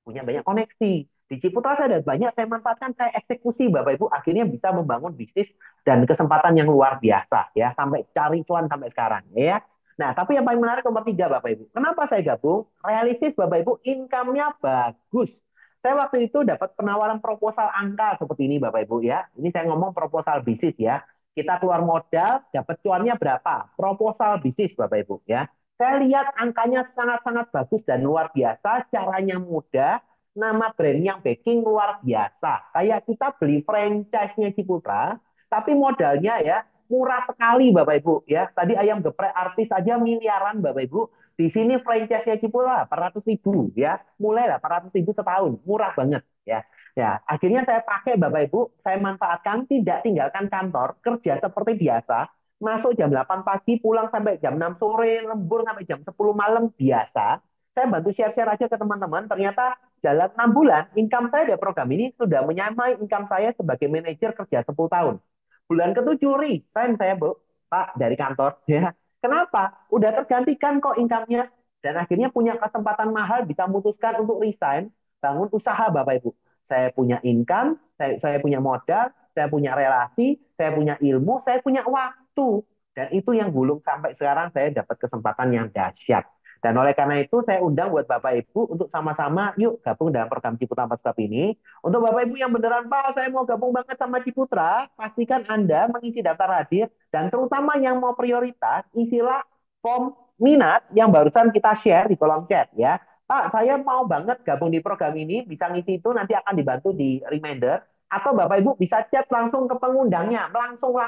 punya banyak koneksi. Di Ciputra saya ada banyak, saya manfaatkan, saya eksekusi Bapak Ibu, akhirnya bisa membangun bisnis dan kesempatan yang luar biasa ya, sampai cari cuan sampai sekarang ya. Nah, tapi yang paling menarik nomor 3 Bapak Ibu. Kenapa saya gabung? Realistis Bapak Ibu, income-nya bagus. Saya waktu itu dapat penawaran proposal angka seperti ini Bapak Ibu ya. Ini saya ngomong proposal bisnis ya. Kita keluar modal, dapat cuannya berapa? Proposal bisnis Bapak Ibu ya. Saya lihat angkanya sangat-sangat bagus dan luar biasa, caranya mudah, nama brand yang backing luar biasa. Kayak kita beli franchise-nya Ciputra, tapi modalnya ya murah sekali Bapak Ibu ya. Tadi ayam geprek artis aja miliaran Bapak Ibu. Di sini franchise-nya Ciputra 800.000 ya, mulai 800.000 setahun, murah banget ya. Ya, akhirnya saya pakai Bapak Ibu, saya manfaatkan, tidak tinggalkan kantor, kerja seperti biasa, masuk jam 8 pagi, pulang sampai jam 6 sore, lembur sampai jam 10 malam biasa. Saya bantu share-share aja ke teman-teman. Ternyata jalan 6 bulan, income saya dari program ini sudah menyamai income saya sebagai manajer kerja 10 tahun. Bulan ke-7 resign saya, Bu, Pak, dari kantor. Ya. Kenapa? Udah tergantikan kok income-nya. Dan akhirnya punya kesempatan mahal bisa memutuskan untuk resign, bangun usaha Bapak Ibu. Saya punya income, saya punya modal, saya punya relasi, saya punya ilmu, saya punya waktu. Dan itu yang belum sampai sekarang saya dapat kesempatan yang dahsyat. Dan oleh karena itu saya undang buat Bapak Ibu untuk sama-sama yuk gabung dalam program Ciputra Mas Club ini. Untuk Bapak Ibu yang beneran Pak, saya mau gabung banget sama Ciputra, pastikan Anda mengisi daftar hadir dan terutama yang mau prioritas, isilah form minat yang barusan kita share di kolom chat ya. Pak, saya mau banget gabung di program ini, bisa ngisi itu nanti akan dibantu di reminder atau Bapak Ibu bisa chat langsung ke pengundangnya, langsung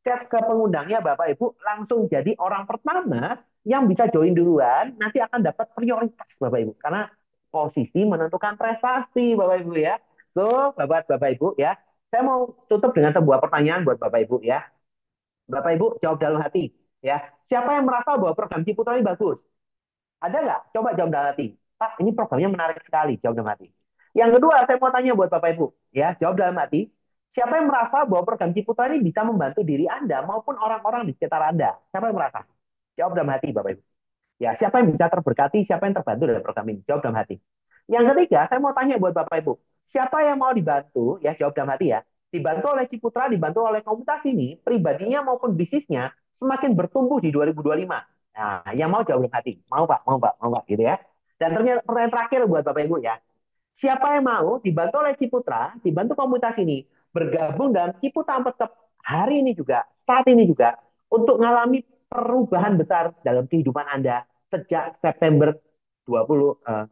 chat ke pengundangnya Bapak Ibu, langsung jadi orang pertama yang bisa join duluan, nanti akan dapat prioritas Bapak Ibu. Karena posisi menentukan prestasi Bapak Ibu ya. So, Bapak Ibu ya, saya mau tutup dengan sebuah pertanyaan buat Bapak Ibu ya. Bapak Ibu jawab dalam hati ya. Siapa yang merasa bahwa program Ciputra ini bagus? Ada nggak? Coba jawab dalam hati. Pak, ini programnya menarik sekali. Jawab dalam hati. Yang kedua, saya mau tanya buat Bapak Ibu. Ya, jawab dalam hati. Siapa yang merasa bahwa program Ciputra ini bisa membantu diri Anda maupun orang-orang di sekitar Anda? Siapa yang merasa? Jawab dalam hati, Bapak Ibu. Ya, siapa yang bisa terberkati, siapa yang terbantu dalam program ini? Jawab dalam hati. Yang ketiga, saya mau tanya buat Bapak Ibu, siapa yang mau dibantu, ya jawab dalam hati ya, dibantu oleh Ciputra, dibantu oleh komunitas ini, pribadinya maupun bisnisnya semakin bertumbuh di 2025. Nah, yang mau jawab dalam hati, mau Pak, mau Pak, mau Pak, gitu ya. Dan ternyata pertanyaan terakhir buat Bapak Ibu ya, siapa yang mau dibantu oleh Ciputra, dibantu komunitas ini, bergabung dalam Ciputra Tetap hari ini juga, saat ini juga, untuk mengalami perubahan besar dalam kehidupan Anda sejak September 25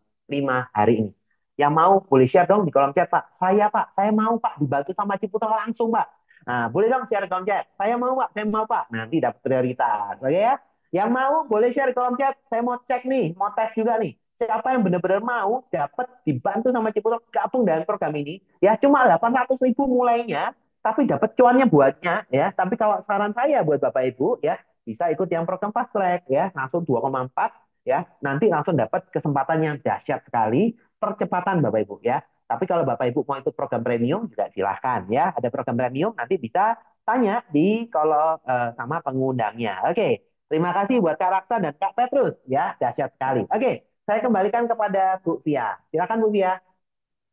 hari ini. Yang mau boleh share dong di kolom chat, Pak. Saya mau Pak, dibantu sama Ciputra langsung, Pak. Nah, boleh dong share di kolom chat. Saya mau Pak, saya mau Pak. Nanti dapat prioritas, oke ya? Yang mau boleh share di kolom chat. Saya mau cek nih, mau tes juga nih. Siapa yang benar-benar mau dapat dibantu sama Ciputra gabung dengan program ini? Ya cuma 800.000 mulainya, tapi dapat cuannya buatnya ya. Tapi kalau saran saya buat Bapak Ibu ya, bisa ikut yang program fast track ya, langsung 2,4 ya. Nanti langsung dapat kesempatan yang dahsyat sekali, percepatan Bapak Ibu ya. Tapi kalau Bapak Ibu mau ikut program premium juga silahkan ya. Ada program premium nanti bisa tanya di kalau sama pengundangnya. Oke, terima kasih buat Kak Raksa dan Kak Petrus ya, dahsyat sekali. Oke, saya kembalikan kepada Bu Fia. Silakan Bu Fia.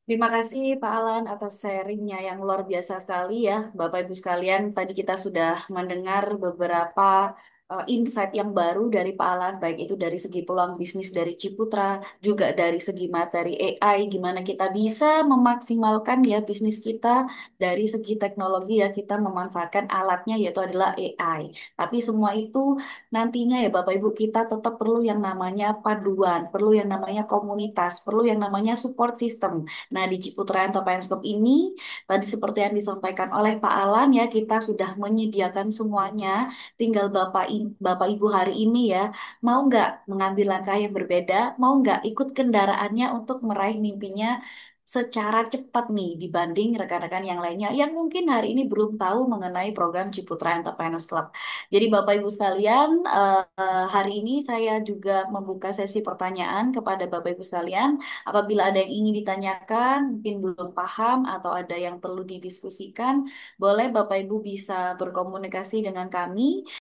Terima kasih Pak Alan atas sharingnya yang luar biasa sekali ya. Bapak Ibu sekalian, tadi kita sudah mendengar beberapa insight yang baru dari Pak Alan, baik itu dari segi peluang bisnis dari Ciputra, juga dari segi materi AI, gimana kita bisa memaksimalkan ya bisnis kita dari segi teknologi ya, kita memanfaatkan alatnya yaitu adalah AI. Tapi semua itu nantinya ya Bapak Ibu kita tetap perlu yang namanya paduan, perlu yang namanya komunitas, perlu yang namanya support system. Nah, di Ciputra Enterprise Club ini, tadi seperti yang disampaikan oleh Pak Alan ya, kita sudah menyediakan semuanya. Tinggal Bapak Ibu hari ini ya, mau nggak mengambil langkah yang berbeda, mau nggak ikut kendaraannya untuk meraih mimpinya secara cepat nih dibanding rekan-rekan yang lainnya yang mungkin hari ini belum tahu mengenai program Ciputra Entrepreneurs Club. Jadi Bapak Ibu sekalian, hari ini saya juga membuka sesi pertanyaan kepada Bapak Ibu sekalian. Apabila ada yang ingin ditanyakan, mungkin belum paham atau ada yang perlu didiskusikan, boleh Bapak Ibu bisa berkomunikasi dengan kami